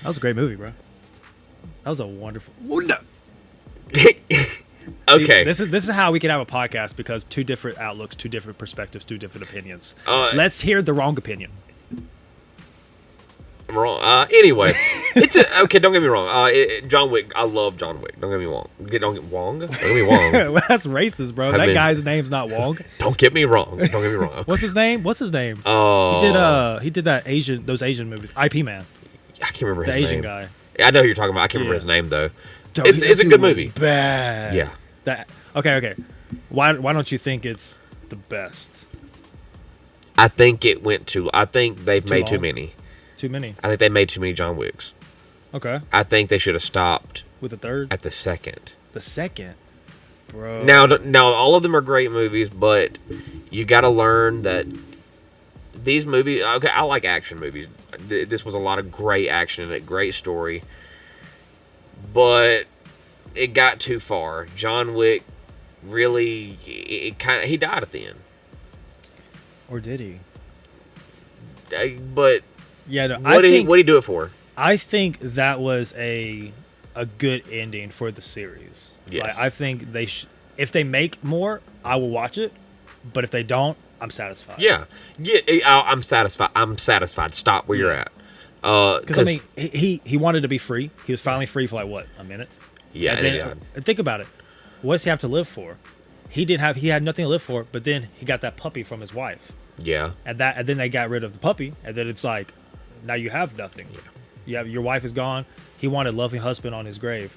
That was a great movie, bro. That was a wonderful... Okay. See, this is how we can have a podcast because two different outlooks, two different perspectives, two different opinions. Let's hear the wrong opinion. I'm wrong. Anyway, okay. Don't get me wrong. John Wick. I love John Wick. Don't get me wrong. Don't get me wrong. Well, that's racist, bro. That guy's name's not Wong. Don't get me wrong. Don't get me wrong. Okay. What's his name? He did those Asian movies. IP Man. I can't remember his name. The Asian guy. Yeah, I know who you're talking about. I can't remember his name though. It's a good movie. Bad. Yeah. Okay. Why don't you think it's the best? I think they've made too many. Too many. I think they made too many John Wicks. Okay. I think they should have stopped with the third. At the second. The second, bro. Now, all of them are great movies, but you got to learn that these movies. Okay, I like action movies. This was a lot of great action and a great story, but it got too far. John Wick really, he died at the end. Or did he? But. Yeah, no, what did he do it for? I think that was a good ending for the series. Yes. Like, I think if they make more, I will watch it. But if they don't, I'm satisfied. Yeah. I'm satisfied. I'm satisfied. Stop where you're at. Because he wanted to be free. He was finally free for like what, a minute? Yeah. And think about it. What does he have to live for? He had nothing to live for. But then he got that puppy from his wife. Yeah. And then they got rid of the puppy. And then it's like, now you have nothing. Yeah. Your wife is gone. He wanted a loving husband on his grave.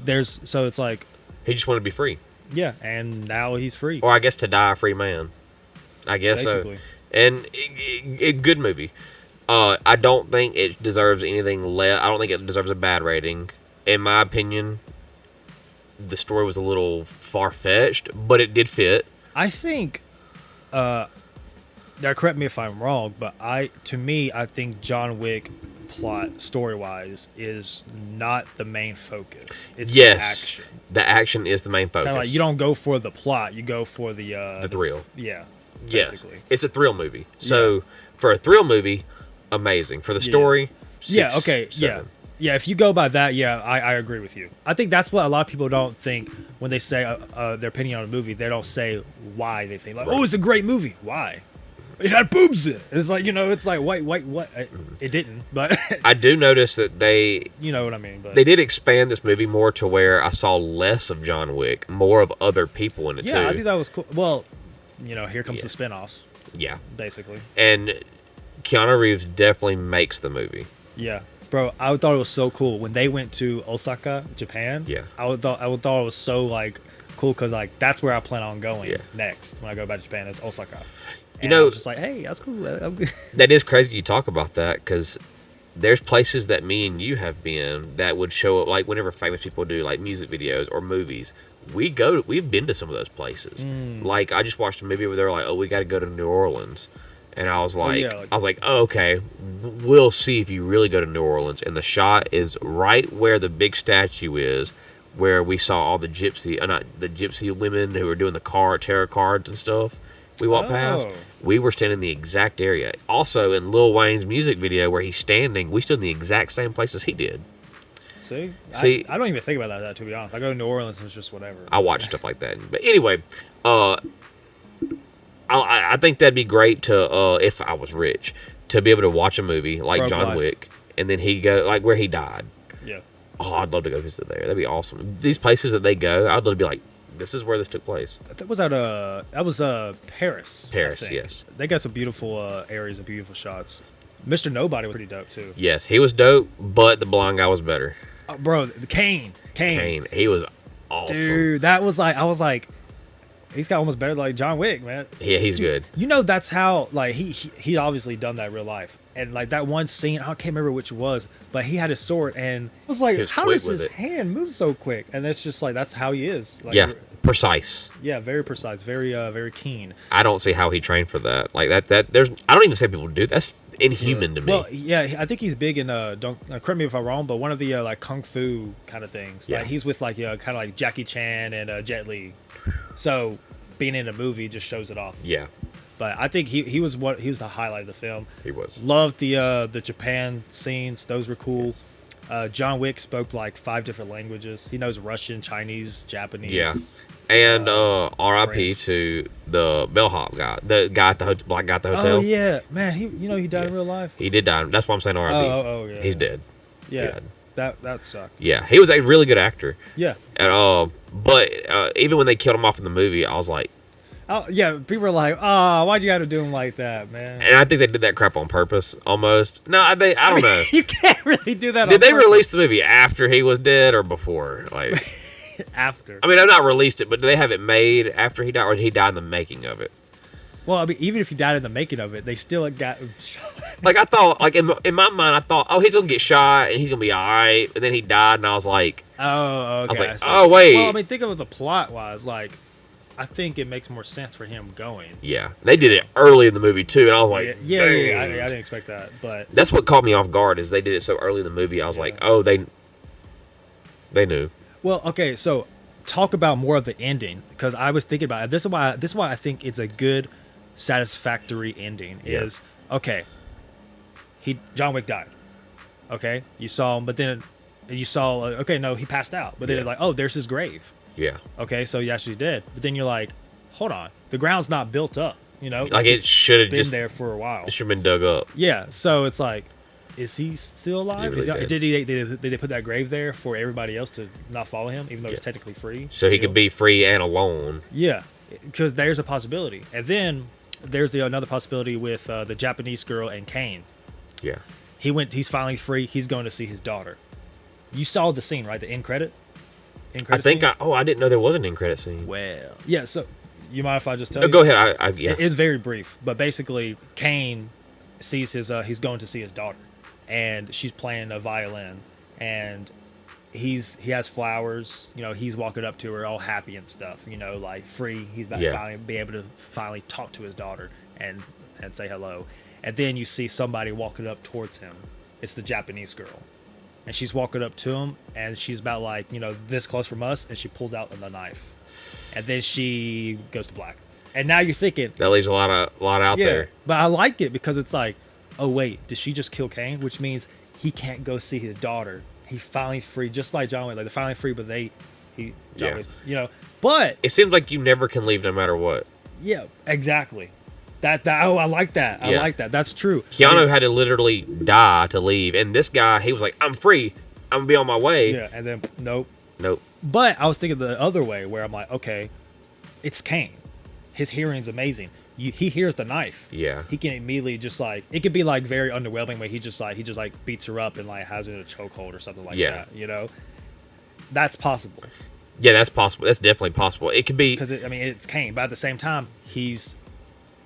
Yeah. So it's like he just wanted to be free. Yeah, and now he's free. Or I guess to die a free man. I guess basically. So. And a good movie. I don't think it deserves anything less. I don't think it deserves a bad rating. In my opinion, the story was a little far-fetched, but it did fit. I think now correct me if I'm wrong, but I think John Wick plot story-wise is not the main focus. It's the action. The action is the main focus. Kind of like you don't go for the plot, you go for the thrill. Yeah. Basically. Yes. It's a thrill movie. So for a thrill movie, amazing. For the story, 6, okay, 7. Yeah, if you go by that, I agree with you. I think that's what a lot of people don't think when they say their opinion on a movie. They don't say why they think. Like, oh, it's a great movie. Why? It had boobs in it. It's like, it's like, wait, what? It didn't, but... I do notice that they... You know what I mean, but... They did expand this movie more to where I saw less of John Wick, more of other people in it, too. Yeah, I think that was cool. Well, here comes the spinoffs. Yeah. Basically. And Keanu Reeves definitely makes the movie. Yeah. Bro, I thought it was so cool. When they went to Osaka, Japan, I thought it was so, like, cool because, like, that's where I plan on going next when I go back to Japan is Osaka. And I was just like, hey, that's cool. That is crazy you talk about that because there's places that me and you have been that would show up, like whenever famous people do like music videos or movies, we've been to some of those places. Like I just watched a movie where they're like, oh, we got to go to New Orleans. And I was like, oh, okay, we'll see if you really go to New Orleans. And the shot is right where the big statue is, where we saw all the not the gypsy women who were doing the tarot cards and stuff. We walked past. We were standing in the exact area. Also, in Lil Wayne's music video where he's standing, we stood in the exact same place as he did. See, I don't even think about that, to be honest. I go to New Orleans and it's just whatever. I watch stuff like that. But anyway, I think that'd be great to, if I was rich, to be able to watch a movie like John Wick, and then he go like where he died. Yeah. Oh, I'd love to go visit there. That'd be awesome. These places that they go, I'd love to be like, this is where this took place. That was Paris. Paris, yes. They got some beautiful areas and beautiful shots. Mr. Nobody was pretty dope too. Yes, he was dope, but the blind guy was better. Bro, Kane, he was awesome. Dude, that was like, I was like, he's got almost better than like John Wick, man. Yeah, he's good. You know, that's how like he obviously done that in real life. And like that one scene, I can't remember which it was, but he had his sword and I was like, how does his hand move so quick? And it's just like that's how he is. Like, yeah, precise. Yeah, very precise, very keen. I don't see how he trained for that. Like that there's I don't even say people do that. That's inhuman to me. Well, yeah, I think he's big in don't correct me if I'm wrong, but one of the like kung fu kind of things. Yeah. Like he's with like kind of like Jackie Chan and Jet Li. So being in a movie just shows it off. Yeah. But I think he was the highlight of the film. He was. Loved the Japan scenes; those were cool. John Wick spoke like 5 different languages. He knows Russian, Chinese, Japanese. Yeah, and R.I.P. to the bellhop guy, the guy at the black guy at the hotel. Oh yeah, man, he died in real life. He did die. That's why I'm saying R.I.P. Oh yeah, he's dead. Yeah, that sucked. Yeah, he was a really good actor. Yeah, and but even when they killed him off in the movie, I was like. Oh, yeah, people were like, "Oh, why'd you have to do him like that, man?" And I think they did that crap on purpose, almost. No, I don't know. You can't really do that. Did they release the movie after he was dead or before? Like after. I mean, I've not released it, but did they have it made after he died, or did he die in the making of it? Well, I mean, even if he died in the making of it, they still got. Like I thought, like in my mind, I thought, oh, he's gonna get shot and he's gonna be all right, and then he died, and I was like, oh, okay. I was like, oh wait. Well, I mean, think of it the plot wise, like. I think it makes more sense for him going. Yeah, they did it early in the movie too, and I was like, yeah, I didn't expect that, but that's what caught me off guard is they did it so early in the movie. I was like, oh, they knew. Well, okay, so talk about more of the ending because I was thinking about it. This is why I think it's a good, satisfactory ending. Yeah. Is okay. John Wick died. Okay, you saw him, but then you saw okay, no, he passed out, but then like, oh, there's his grave. Yeah. Okay, so he actually did. But then you're like, hold on. The ground's not built up, you know? Like it should have been just there for a while. It should have been dug up. Yeah, so it's like, is he still alive? Really Did they put that grave there for everybody else to not follow him, even though it's technically free? So he could be free and alone. Yeah, because there's a possibility. And then there's another possibility with the Japanese girl and Kane. Yeah. He's finally free. He's going to see his daughter. You saw the scene, right? The end credit? I think I didn't know there was an end credit scene. Well, yeah. So, you mind if I just tell you? Go ahead. Yeah. It's very brief, but basically, Kane sees he's going to see his daughter, and she's playing a violin, and he has flowers. You know, he's walking up to her, all happy and stuff. You know, like free. He's about to finally be able to talk to his daughter and say hello, and then you see somebody walking up towards him. It's the Japanese girl. And she's walking up to him, and she's about like, this close from us, and she pulls out the knife. And then she goes to black. And now you're thinking... That leaves a lot out there. But I like it because it's like, oh, wait, did she just kill Kane? Which means he can't go see his daughter. He finally free, just like John Wick. Like, they're finally free, but John Wick's, But... It seems like you never can leave no matter what. Yeah, exactly. I like that. I like that. That's true. Keanu had to literally die to leave, and this guy, he was like, "I'm free. I'm gonna be on my way." Yeah, and then nope. But I was thinking the other way, where I'm like, okay, it's Kane. His hearing's amazing. He hears the knife. Yeah. He can immediately just like it could be like very underwhelming, where he just beats her up and like has her in a chokehold or something like that. That's possible. Yeah, that's possible. That's definitely possible. It could be because it's Kane, but at the same time, he's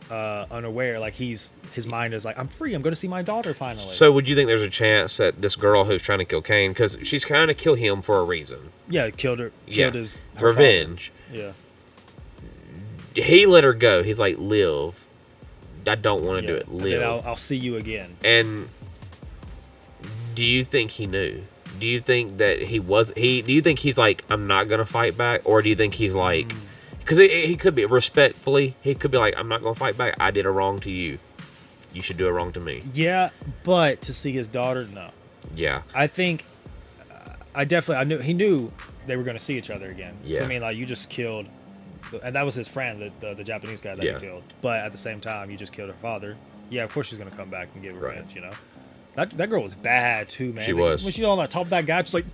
unaware, like his mind is like, I'm free, I'm going to see my daughter finally. So would you think there's a chance that this girl who's trying to kill Kane, because she's trying to kill him for a reason, killed her revenge father. He let her go. He's like, live. I don't want to do it. Live. And then I'll see you again. And do you think he knew? Do you think that do you think he's like, I'm not gonna fight back, or do you think he's like, because he could be respectfully, he could be like, I'm not gonna fight back. I did a wrong to you. You should do a wrong to me. Yeah, but to see his daughter, no. Yeah. I think he knew they were going to see each other again. Yeah. So, I mean, like, you just killed, and that was his friend, the Japanese guy that he killed. But at the same time, you just killed her father. Yeah, of course she's going to come back and get revenge, you know? That girl was bad, too, man. She was. When she's on the top of that guy, just like,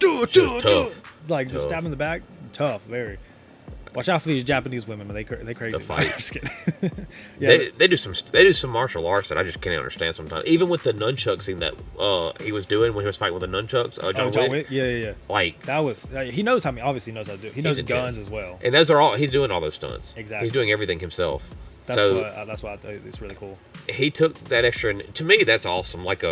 like, just stab him in the back. Tough, very. Watch out for these Japanese women, man. They crazy. The fight. Just kidding. Yeah. They do some martial arts that I just can't understand sometimes. Even with the nunchuck scene that he was doing when he was fighting with the nunchucks, John Wick. Yeah. Like, that was he knows obviously knows how to do it. He knows guns as well. And those are all he's doing all those stunts. Exactly. He's doing everything himself. That's why I think it's really cool. He took that extra, and to me that's awesome. Like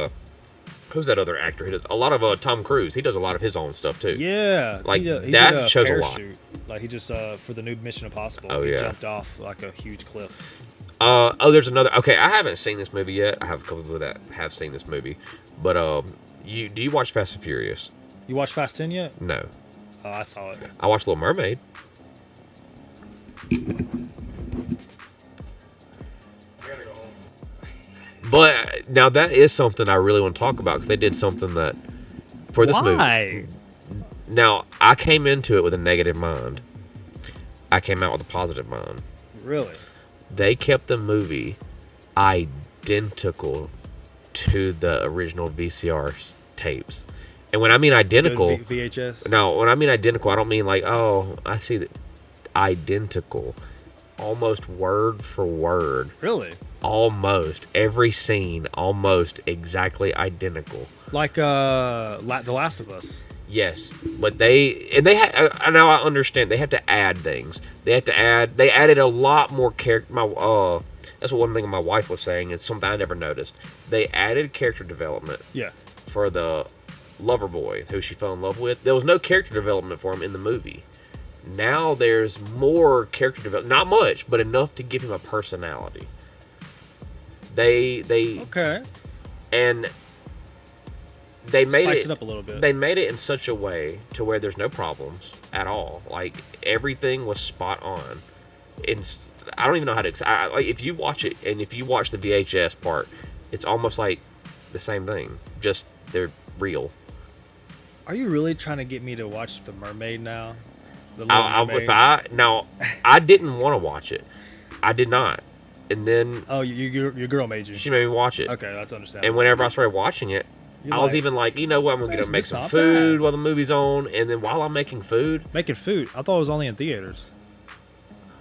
who's that other actor? He does a lot of Tom Cruise. He does a lot of his own stuff too. Yeah, like he that shows parachute. A lot. Like he just for the new Mission Impossible. Oh, he yeah. jumped off like a huge cliff. There's another. Okay, I haven't seen this movie yet. I have a couple people that have seen this movie, but do you watch Fast and Furious? You watch Fast 10 yet? No. Oh, I saw it. I watched Little Mermaid. But now that is something I really want to talk about because they did something that for this movie. Now I came into it with a negative mind. I came out with a positive mind. Really? They kept the movie identical to the original VCR tapes, and when I mean identical, VHS. No, when I mean identical, I don't mean like I see that identical, almost word for word. Really? Almost every scene, almost exactly identical. Like The Last of Us. Yes, but they now I understand they have to add things. They added a lot more character. That's one thing my wife was saying. It's something I never noticed. They added character development. Yeah. For the lover boy who she fell in love with. There was no character development for him in the movie. Now there's more character development. Not much, but enough to give him a personality. They okay, and they made Spice it up a little bit. They made it in such a way to where there's no problems at all. Like everything was spot on. I don't even know how to. Like if you watch it and if you watch the VHS part, it's almost like the same thing. Just they're real. Are you really trying to get me to watch The Mermaid now? The Mermaid? I didn't want to watch it. I did not. And then your girl made you. She made me watch it. Okay, that's understandable. And whenever I started watching it, I was even like, you know what, I'm gonna make some food while the movie's on. And then while I'm making food, I thought it was only in theaters.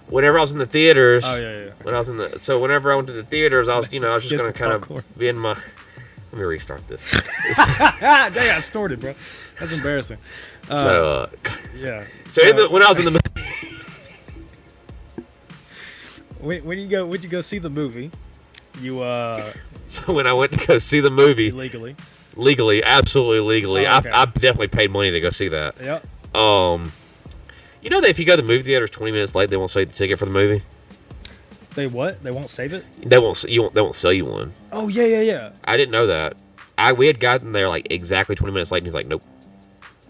Whenever I was in the theaters, When I was whenever I went to the theaters, I was just gonna kind of be in my. Let me restart this. Dang, I snorted, bro. That's embarrassing. Yeah. So when I was in the movie. When you go see the movie, you So when I went to go see the movie legally, absolutely legally, okay. I definitely paid money to go see that. Yep. You know that if you go to the movie theaters 20 minutes late, they won't sell you the ticket for the movie. They what? They won't save it? They won't sell you one. Oh yeah. I didn't know that. We had gotten there like exactly 20 minutes late, and he's like, nope.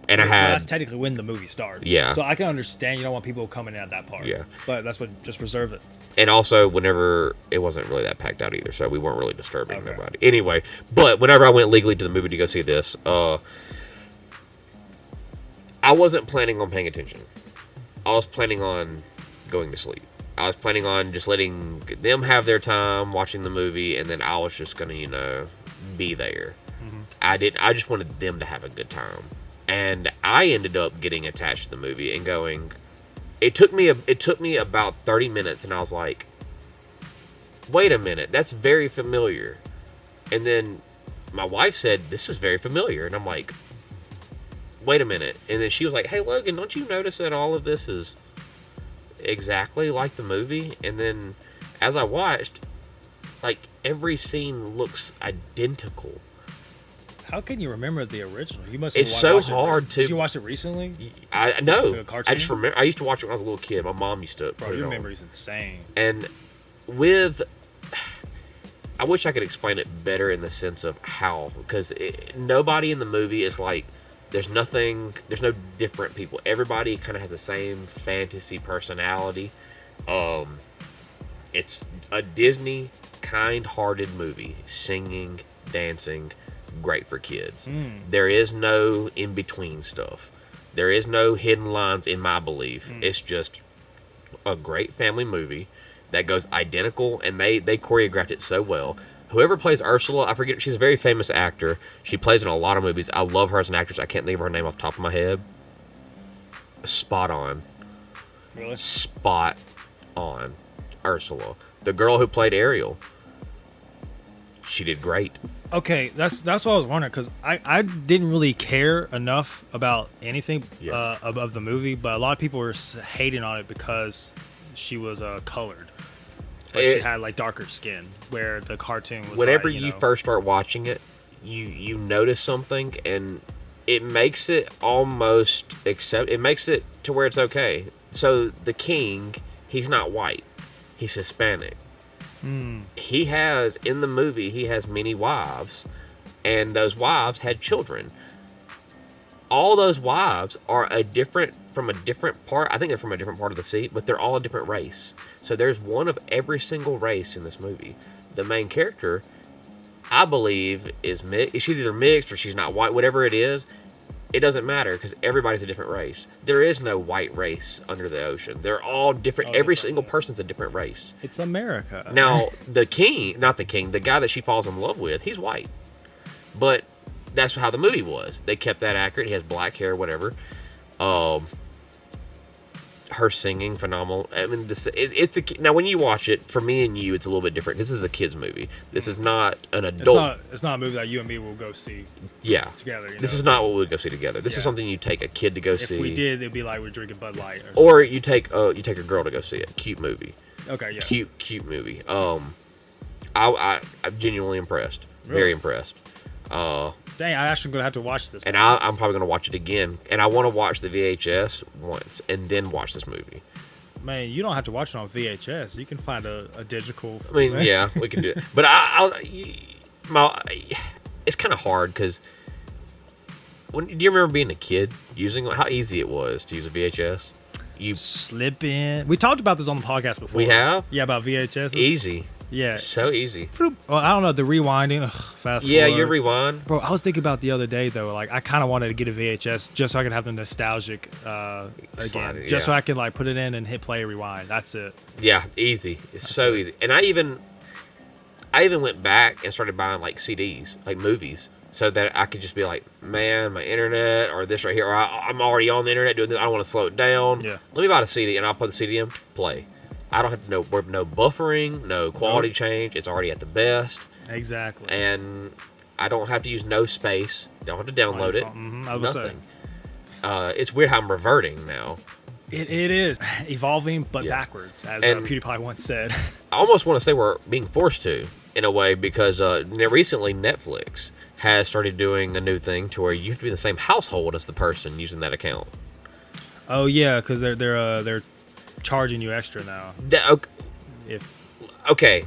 And that's technically when the movie starts. Yeah. So I can understand you don't want people coming in at that part. Yeah. But that's what, just reserve it. And also, whenever it wasn't really that packed out either, so we weren't really disturbing nobody. Anyway, but whenever I went legally to the movie to go see this, I wasn't planning on paying attention. I was planning on going to sleep. I was planning on just letting them have their time watching the movie, and then I was just gonna, be there. Mm-hmm. I just wanted them to have a good time. And I ended up getting attached to the movie and going. It took me about 30 minutes, and I was like, "Wait a minute, that's very familiar." And then my wife said, "This is very familiar," and I'm like, "Wait a minute." And then she was like, "Hey, Logan, don't you notice that all of this is exactly like the movie?" And then as I watched, like every scene looks identical. How can you remember the original? You must have It's so hard to. Did you watch it recently? I know. I just remember. I used to watch it when I was a little kid. My mom used to. Bro, your memory's insane. And I wish I could explain it better in the sense of how, because nobody in the movie is like There's no different people. Everybody kind of has the same fantasy personality. It's a Disney kind-hearted movie, singing, dancing, great for kids. There is no in-between stuff. There is no hidden lines in my belief. It's just a great family movie that goes identical, and they choreographed it so well. Whoever plays Ursula, I forget, she's a very famous actor. She plays in a lot of movies. I love her as an actress. I can't think of her name off the top of my head. Spot on. Really? Spot on. Ursula. The girl who played Ariel. She did great. Okay, that's what I was wondering, because I didn't really care enough about anything of the movie, but a lot of people were hating on it because she was colored. Like she had like darker skin, where the cartoon was. Whenever like, you first start watching it, you notice something, and it makes it almost it makes it to where it's okay. So the king, he's not white, he's Hispanic. He has, in the movie, he has many wives, and those wives had children. All those wives are from a different part. I think they're from a different part of the sea, but they're all a different race. So there's one of every single race in this movie. The main character, I believe, is mixed. She's either mixed or she's not white. Whatever it is, it doesn't matter because everybody's a different race. There is no white race under the ocean. They're all different. Every single person's a different race. It's America. Now, the guy that she falls in love with, he's white. But that's how the movie was. They kept that accurate. He has black hair, whatever. Her singing, phenomenal. I mean, now when you watch it, for me and you, it's a little bit different. This is a kid's movie. This is not an adult. It's not a movie that you and me will go see. Yeah, together. This is not what we would go see together. This is something you take a kid to go see. If we did, it'd be like we're drinking Bud Light. Or you take a girl to go see it. Cute movie. Okay, yeah. Cute movie. I'm genuinely impressed. Really? Very impressed. Dang, I actually gonna have to watch this. And I'm probably gonna watch it again. And I want to watch the VHS once and then watch this movie. Man, you don't have to watch it on VHS. You can find a digital. I mean, yeah, we can do it. But it's kind of hard because do you remember being a kid using how easy it was to use a VHS? You slip in. We talked about this on the podcast before. We have? Yeah, about VHS. Easy. Yeah. So easy. Well, I don't know, the rewinding. Fast yeah, forward. you rewind. Bro, I was thinking about the other day, though. Like, I kind of wanted to get a VHS just so I could have the nostalgic again. Just so I could, like, put it in and hit play, rewind. That's it. Yeah, easy. That's so easy. And I even went back and started buying, like, CDs, like movies, so that I could just be like, man, my internet, or this right here, or I'm already on the internet doing this. I don't want to slow it down. Yeah. Let me buy the CD, and I'll put the CD in, play. I don't have to no buffering, no quality change. It's already at the best. Exactly. And I don't have to use no space. Don't have to download it. Nothing. It's weird how I'm reverting now. It is evolving, but backwards, as PewDiePie once said. I almost want to say we're being forced to, in a way, because recently Netflix has started doing a new thing to where you have to be in the same household as the person using that account. Oh yeah, because they're charging you extra now. Okay,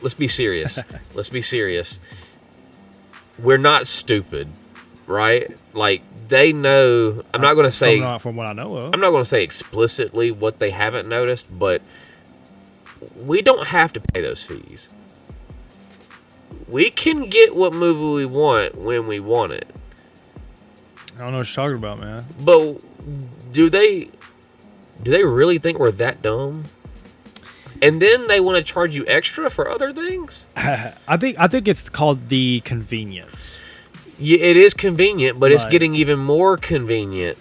let's be serious. Let's be serious. We're not stupid, right? Like, they know. I'm not going to say from what I know of. I'm not going to say explicitly what they haven't noticed, but we don't have to pay those fees. We can get what movie we want when we want it. I don't know what you're talking about, man. But do they really think we're that dumb? And then they want to charge you extra for other things? I think it's called the convenience. Yeah, it is convenient, but it's getting even more convenient.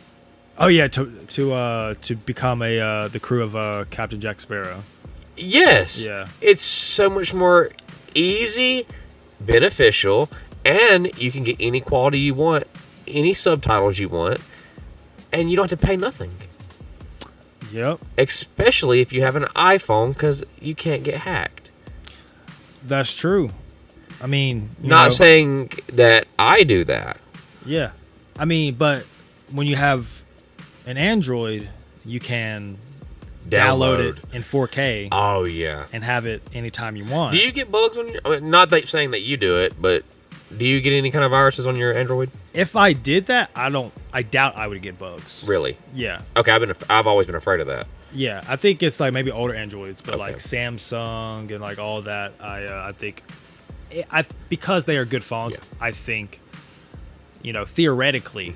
Oh yeah, to become the crew of Captain Jack Sparrow. Yes. Yeah. It's so much more easy, beneficial, and you can get any quality you want, any subtitles you want, and you don't have to pay nothing. Yep. Especially if you have an iPhone, because you can't get hacked. That's true. I mean, not saying that I do that. Yeah. I mean, but when you have an Android, you can download it in 4K. Oh, yeah. And have it anytime you want. Do you get bugs on your... I mean, not that saying that you do it, but Do you get any kind of viruses on your Android? If I did that, I doubt I would get bugs. Really? Yeah. Okay, I've always been afraid of that. Yeah, I think it's like maybe older Androids, but Okay. like Samsung and like all that, I think, because they are good phones, Yeah. I think, theoretically,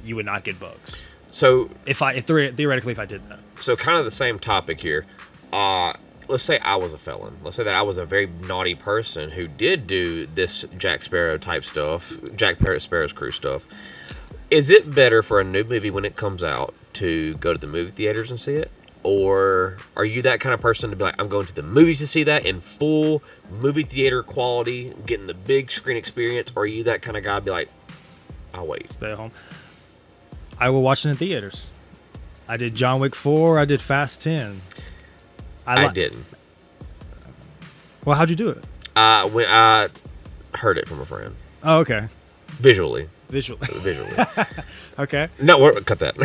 you would not get bugs. So Theoretically, if I did that. So kind of the same topic here. Let's say I was a felon. Let's say that I was a very naughty person who did do this Jack Sparrow type stuff, Jack Sparrow's Crew stuff. Is it better for a new movie when it comes out to go to the movie theaters and see it? Or are you that kind of person to be like, I'm going to the movies to see that in full movie theater quality, getting the big screen experience? Or are you that kind of guy to be like, I'll wait? Stay at home. I will watch it in theaters. I did John Wick 4. I did Fast 10. I didn't. Well, how'd you do it? When I heard it from a friend. Oh, okay. Visually. Visually. Okay. No, cut that.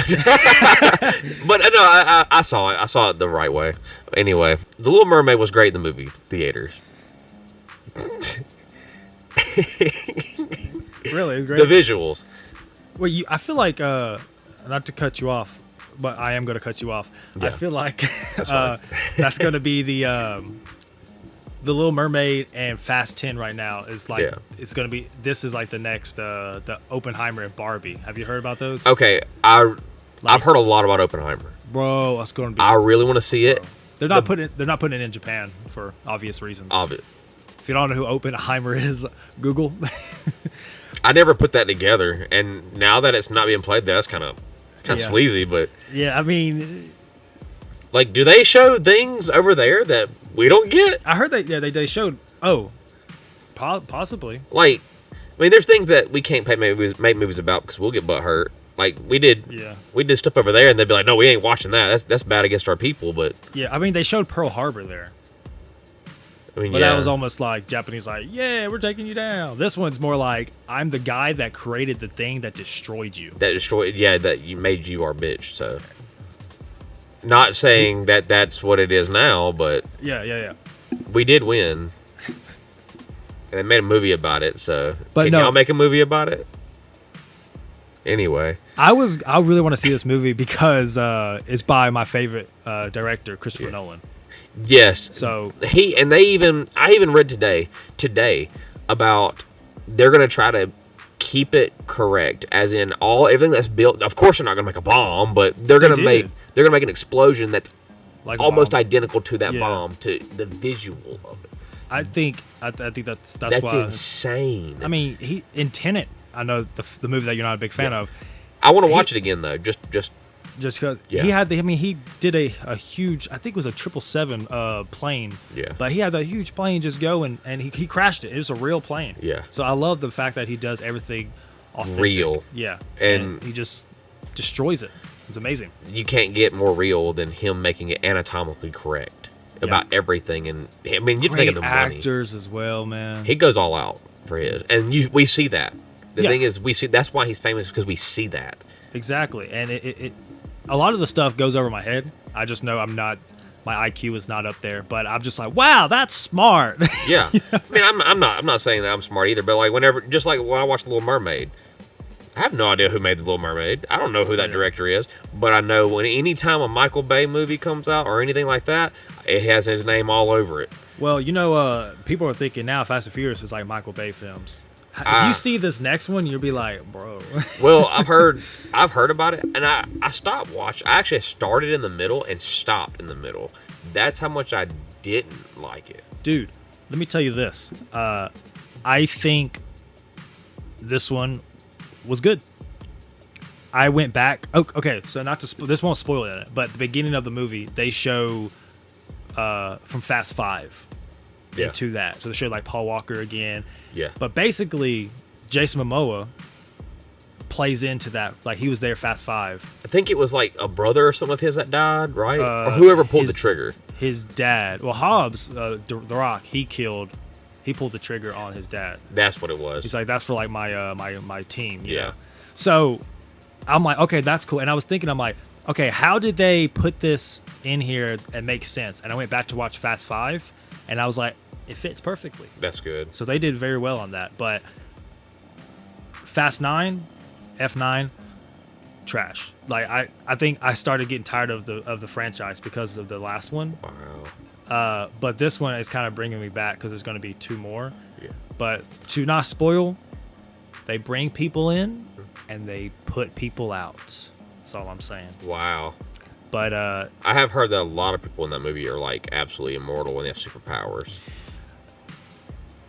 But no, I saw it. I saw it the right way. Anyway, The Little Mermaid was great in the movie theaters. Really? It was great. The visuals. Well, I feel like, not to cut you off, but I am going to cut you off. Yeah. I feel like fine. that's going to be the Little Mermaid and Fast 10 right now is like, Yeah. It's going to be, this is like the next, the Oppenheimer and Barbie. Have you heard about those? Okay, I've heard a lot about Oppenheimer. Bro, that's going to be. I really want to see it. They're not putting it in Japan for obvious reasons. If you don't know who Oppenheimer is, Google. I never put that together, and now that it's not being played, that's kind of sleazy. But yeah, I mean, like, do they show things over there that we don't get? I heard they showed. Oh, possibly. Like, I mean, there's things that we can't make movies about because we'll get butt hurt. Like we did stuff over there, and they'd be like, "No, we ain't watching that. That's bad against our people." But yeah, I mean, they showed Pearl Harbor there. I mean, But that was almost like Japanese, like, yeah, we're taking you down. This one's more like, I'm the guy that created the thing that destroyed you. That you made you our bitch. So, not saying that that's what it is now, but yeah. we did win, and they made a movie about it. So, but can y'all make a movie about it? Anyway, I really want to see this movie because it's by my favorite director, Christopher Nolan. Yes. So I even read today about they're gonna try to keep it correct, as in everything that's built. Of course, they're not gonna make a bomb, but they're gonna make an explosion that's like almost identical to that bomb, to the visual of it. I think that's why, insane. I mean, he in Tenet. I know the movie that you're not a big fan of. I want to watch it again though. Just because he did a huge, I think it was a 777 plane. Yeah. But he had a huge plane just go and he crashed it. It was a real plane. Yeah. So I love the fact that he does everything authentic. Real. Yeah. And he just destroys it. It's amazing. You can't get more real than him making it anatomically correct about everything. And I mean, you think of the money. Actors as well, man. He goes all out for his, and we see that. The thing is, we see that's why he's famous, because we see that. Exactly, and it a lot of the stuff goes over my head. I just know my IQ is not up there, but I'm just like, wow, that's smart. Yeah, I mean, I'm not saying that I'm smart either, but like just like when I watched Little Mermaid, I have no idea who made the Little Mermaid. I don't know who that director is, but I know anytime a Michael Bay movie comes out or anything like that, it has his name all over it. Well, people are thinking now Fast and Furious is like Michael Bay films. If you see this next one, you'll be like, bro. Well, I've heard about it, and I stopped watching. I actually started in the middle and stopped in the middle. That's how much I didn't like it. Dude, let me tell you this. I think this one was good. I went back. Oh, okay, so not to this won't spoil it, but at the beginning of the movie, they show from Fast 5 into that. So they show like Paul Walker again. Yeah. But basically, Jason Momoa plays into that. Like, he was there Fast 5. I think it was like a brother or some of his that died, right? Or whoever pulled the trigger. His dad. Well, Hobbs, The Rock, he pulled the trigger on his dad. That's what it was. He's like, that's for like my team. You know? So I'm like, okay, that's cool. And I was thinking, I'm like, okay, how did they put this in here and make sense? And I went back to watch Fast 5, and I was like, it fits perfectly. That's good. So they did very well on that. But Fast 9, F9, trash. Like I think I started getting tired of the franchise because of the last one. Wow. But this one is kind of bringing me back because there's going to be 2 more. Yeah. But to not spoil, they bring people in and they put people out. That's all I'm saying. Wow. But I have heard that a lot of people in that movie are like absolutely immortal and they have superpowers.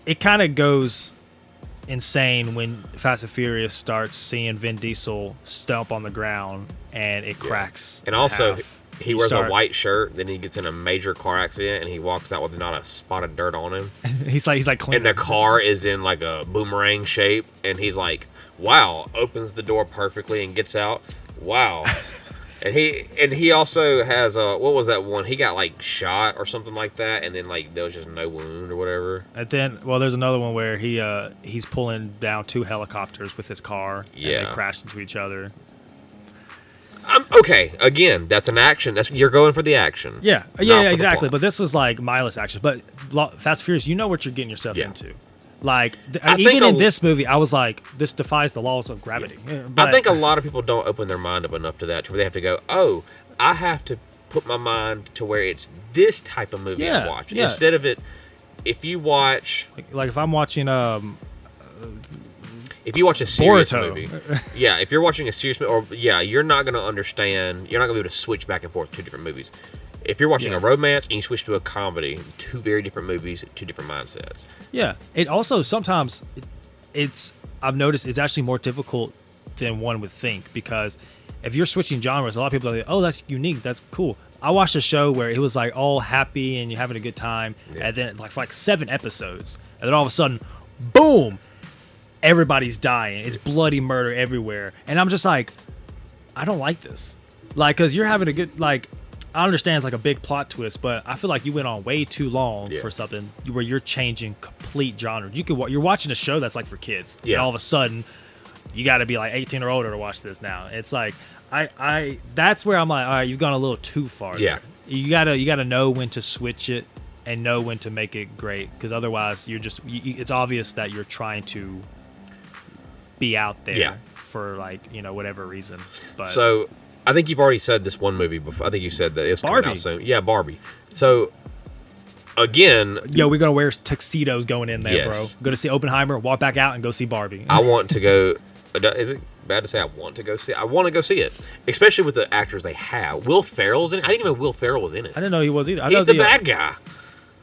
it kind of goes insane when Fast and Furious starts seeing Vin Diesel stomp on the ground and it cracks. And also, half. he wears a white shirt, then he gets in a major car accident, and he walks out with not a spot of dirt on him. he's like clean. And the car is in like a boomerang shape, and he's like, wow, opens the door perfectly and gets out. Wow. And he also has what was that one? He got like shot or something like that, and then like there was just no wound or whatever. And then, well, there's another one where he's pulling down 2 helicopters with his car. Yeah. And they crash into each other. Okay, again, that's an action. You're going for the action. Yeah, exactly. But this was like mindless action. But Fast and Furious, you know what you're getting yourself into. Like, even in this movie, I was like, this defies the laws of gravity. Yeah. But I think a lot of people don't open their mind up enough to that, to where they have to go, oh, I have to put my mind to where it's this type of movie I watch. Yeah. Instead of it, if you watch... Like if I'm watching... if you watch a serious Boruto. movie, if you're watching a serious movie, you're not going to understand, you're not going to be able to switch back and forth 2 different movies. If you're watching a romance and you switch to a comedy, 2 very different movies, 2 different mindsets. Yeah. It also, sometimes, I've noticed it's actually more difficult than one would think, because if you're switching genres, a lot of people are like, oh, that's unique, that's cool. I watched a show where it was like all happy and you're having a good time, and then like for like 7 episodes, and then all of a sudden, boom! Everybody's dying. It's bloody murder everywhere. And I'm just like, I don't like this. Like, because you're having a good, like, I understand it's like a big plot twist, but I feel like you went on way too long for something where you're changing complete genre. You're watching a show that's like for kids. Yeah. And all of a sudden, you got to be like 18 or older to watch this now. It's like, that's where I'm like, all right, you've gone a little too far. Yeah. There. You gotta know when to switch it and know when to make it great, because otherwise it's obvious that you're trying to be out there for like, whatever reason. But so I think you've already said this one movie before. I think you said that it's coming out soon. Yeah, Barbie. So again, we're gonna wear tuxedos going in there, bro. Go to see Oppenheimer, walk back out, and go see Barbie. I want to go. Is it bad to say I want to go see it? I want to go see it, especially with the actors they have. Will Ferrell's in it. I didn't even know Will Ferrell was in it. I didn't know he was either. He's the bad guy.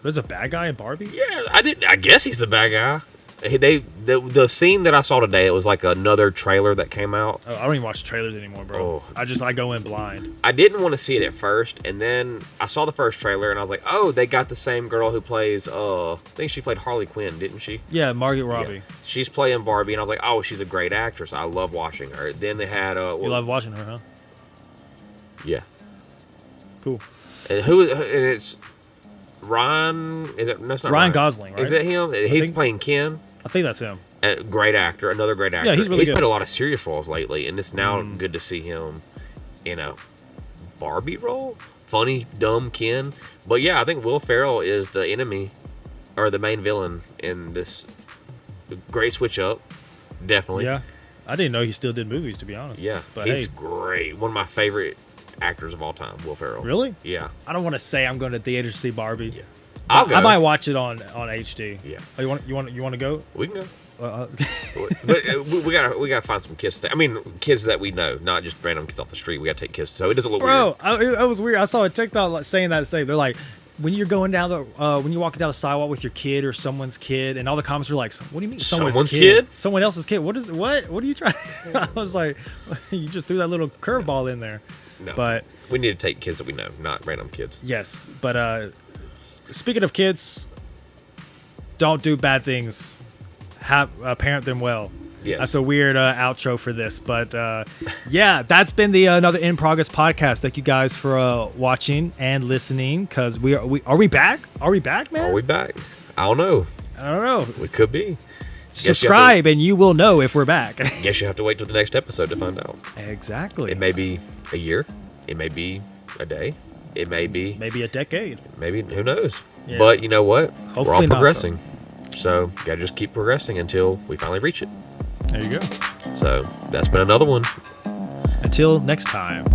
There's a bad guy in Barbie? Yeah, I guess he's the bad guy. The scene that I saw today, it was like another trailer that came out. Oh, I don't even watch trailers anymore, bro. I go in blind. I didn't want to see it at first, and then I saw the first trailer, and I was like, oh, they got the same girl who plays, I think she played Harley Quinn, didn't she? Yeah, Margot Robbie. Yeah. She's playing Barbie, and I was like, oh, she's a great actress. I love watching her. Then they had... you love watching her, huh? Yeah. Cool. And it's... Ryan... Is it? No, it's not Ryan Gosling, right? Is that him? He's playing Ken. I think that's him. Great actor, another great actor. Yeah, he's really good. Played a lot of serious roles lately, and it's now good to see him in a Barbie role. Funny, dumb Ken. But yeah, I think Will Ferrell is the enemy, or the main villain in this. Great switch up, definitely. Yeah, I didn't know he still did movies, to be honest. Yeah, but he's great. One of my favorite actors of all time, Will Ferrell. Really? Yeah. I don't want to say I'm going to theater to see Barbie. Yeah. I'll go. I might watch it on HD. Yeah. Oh, you want to go? We can go. But we gotta find some kids. Kids that we know, not just random kids off the street. We gotta take kids. So it doesn't look weird. That was weird. I saw a TikTok saying that thing. They're like, when you're going down when you're walking down the sidewalk with your kid or someone's kid, and all the comments are like, "What do you mean someone's kid? Someone else's kid? What are you trying?" I was like, "You just threw that little curveball in there." No, but we need to take kids that we know, not random kids. Yes, but speaking of kids, don't do bad things. Parent them well. Yes. That's a weird outro for this, but that's been the another In Progress podcast. Thank you guys for watching and listening. Because are we back? Are we back, man? Are we back? I don't know. We could be. Subscribe and you will know if we're back. Guess you have to wait till the next episode to find out. Exactly. It may be a year. It may be a day. It may be a decade. Maybe, who knows? Yeah. But you know what? Hopefully We're all not, progressing. So, gotta just keep progressing until we finally reach it. There you go. So, that's been another one. Until next time.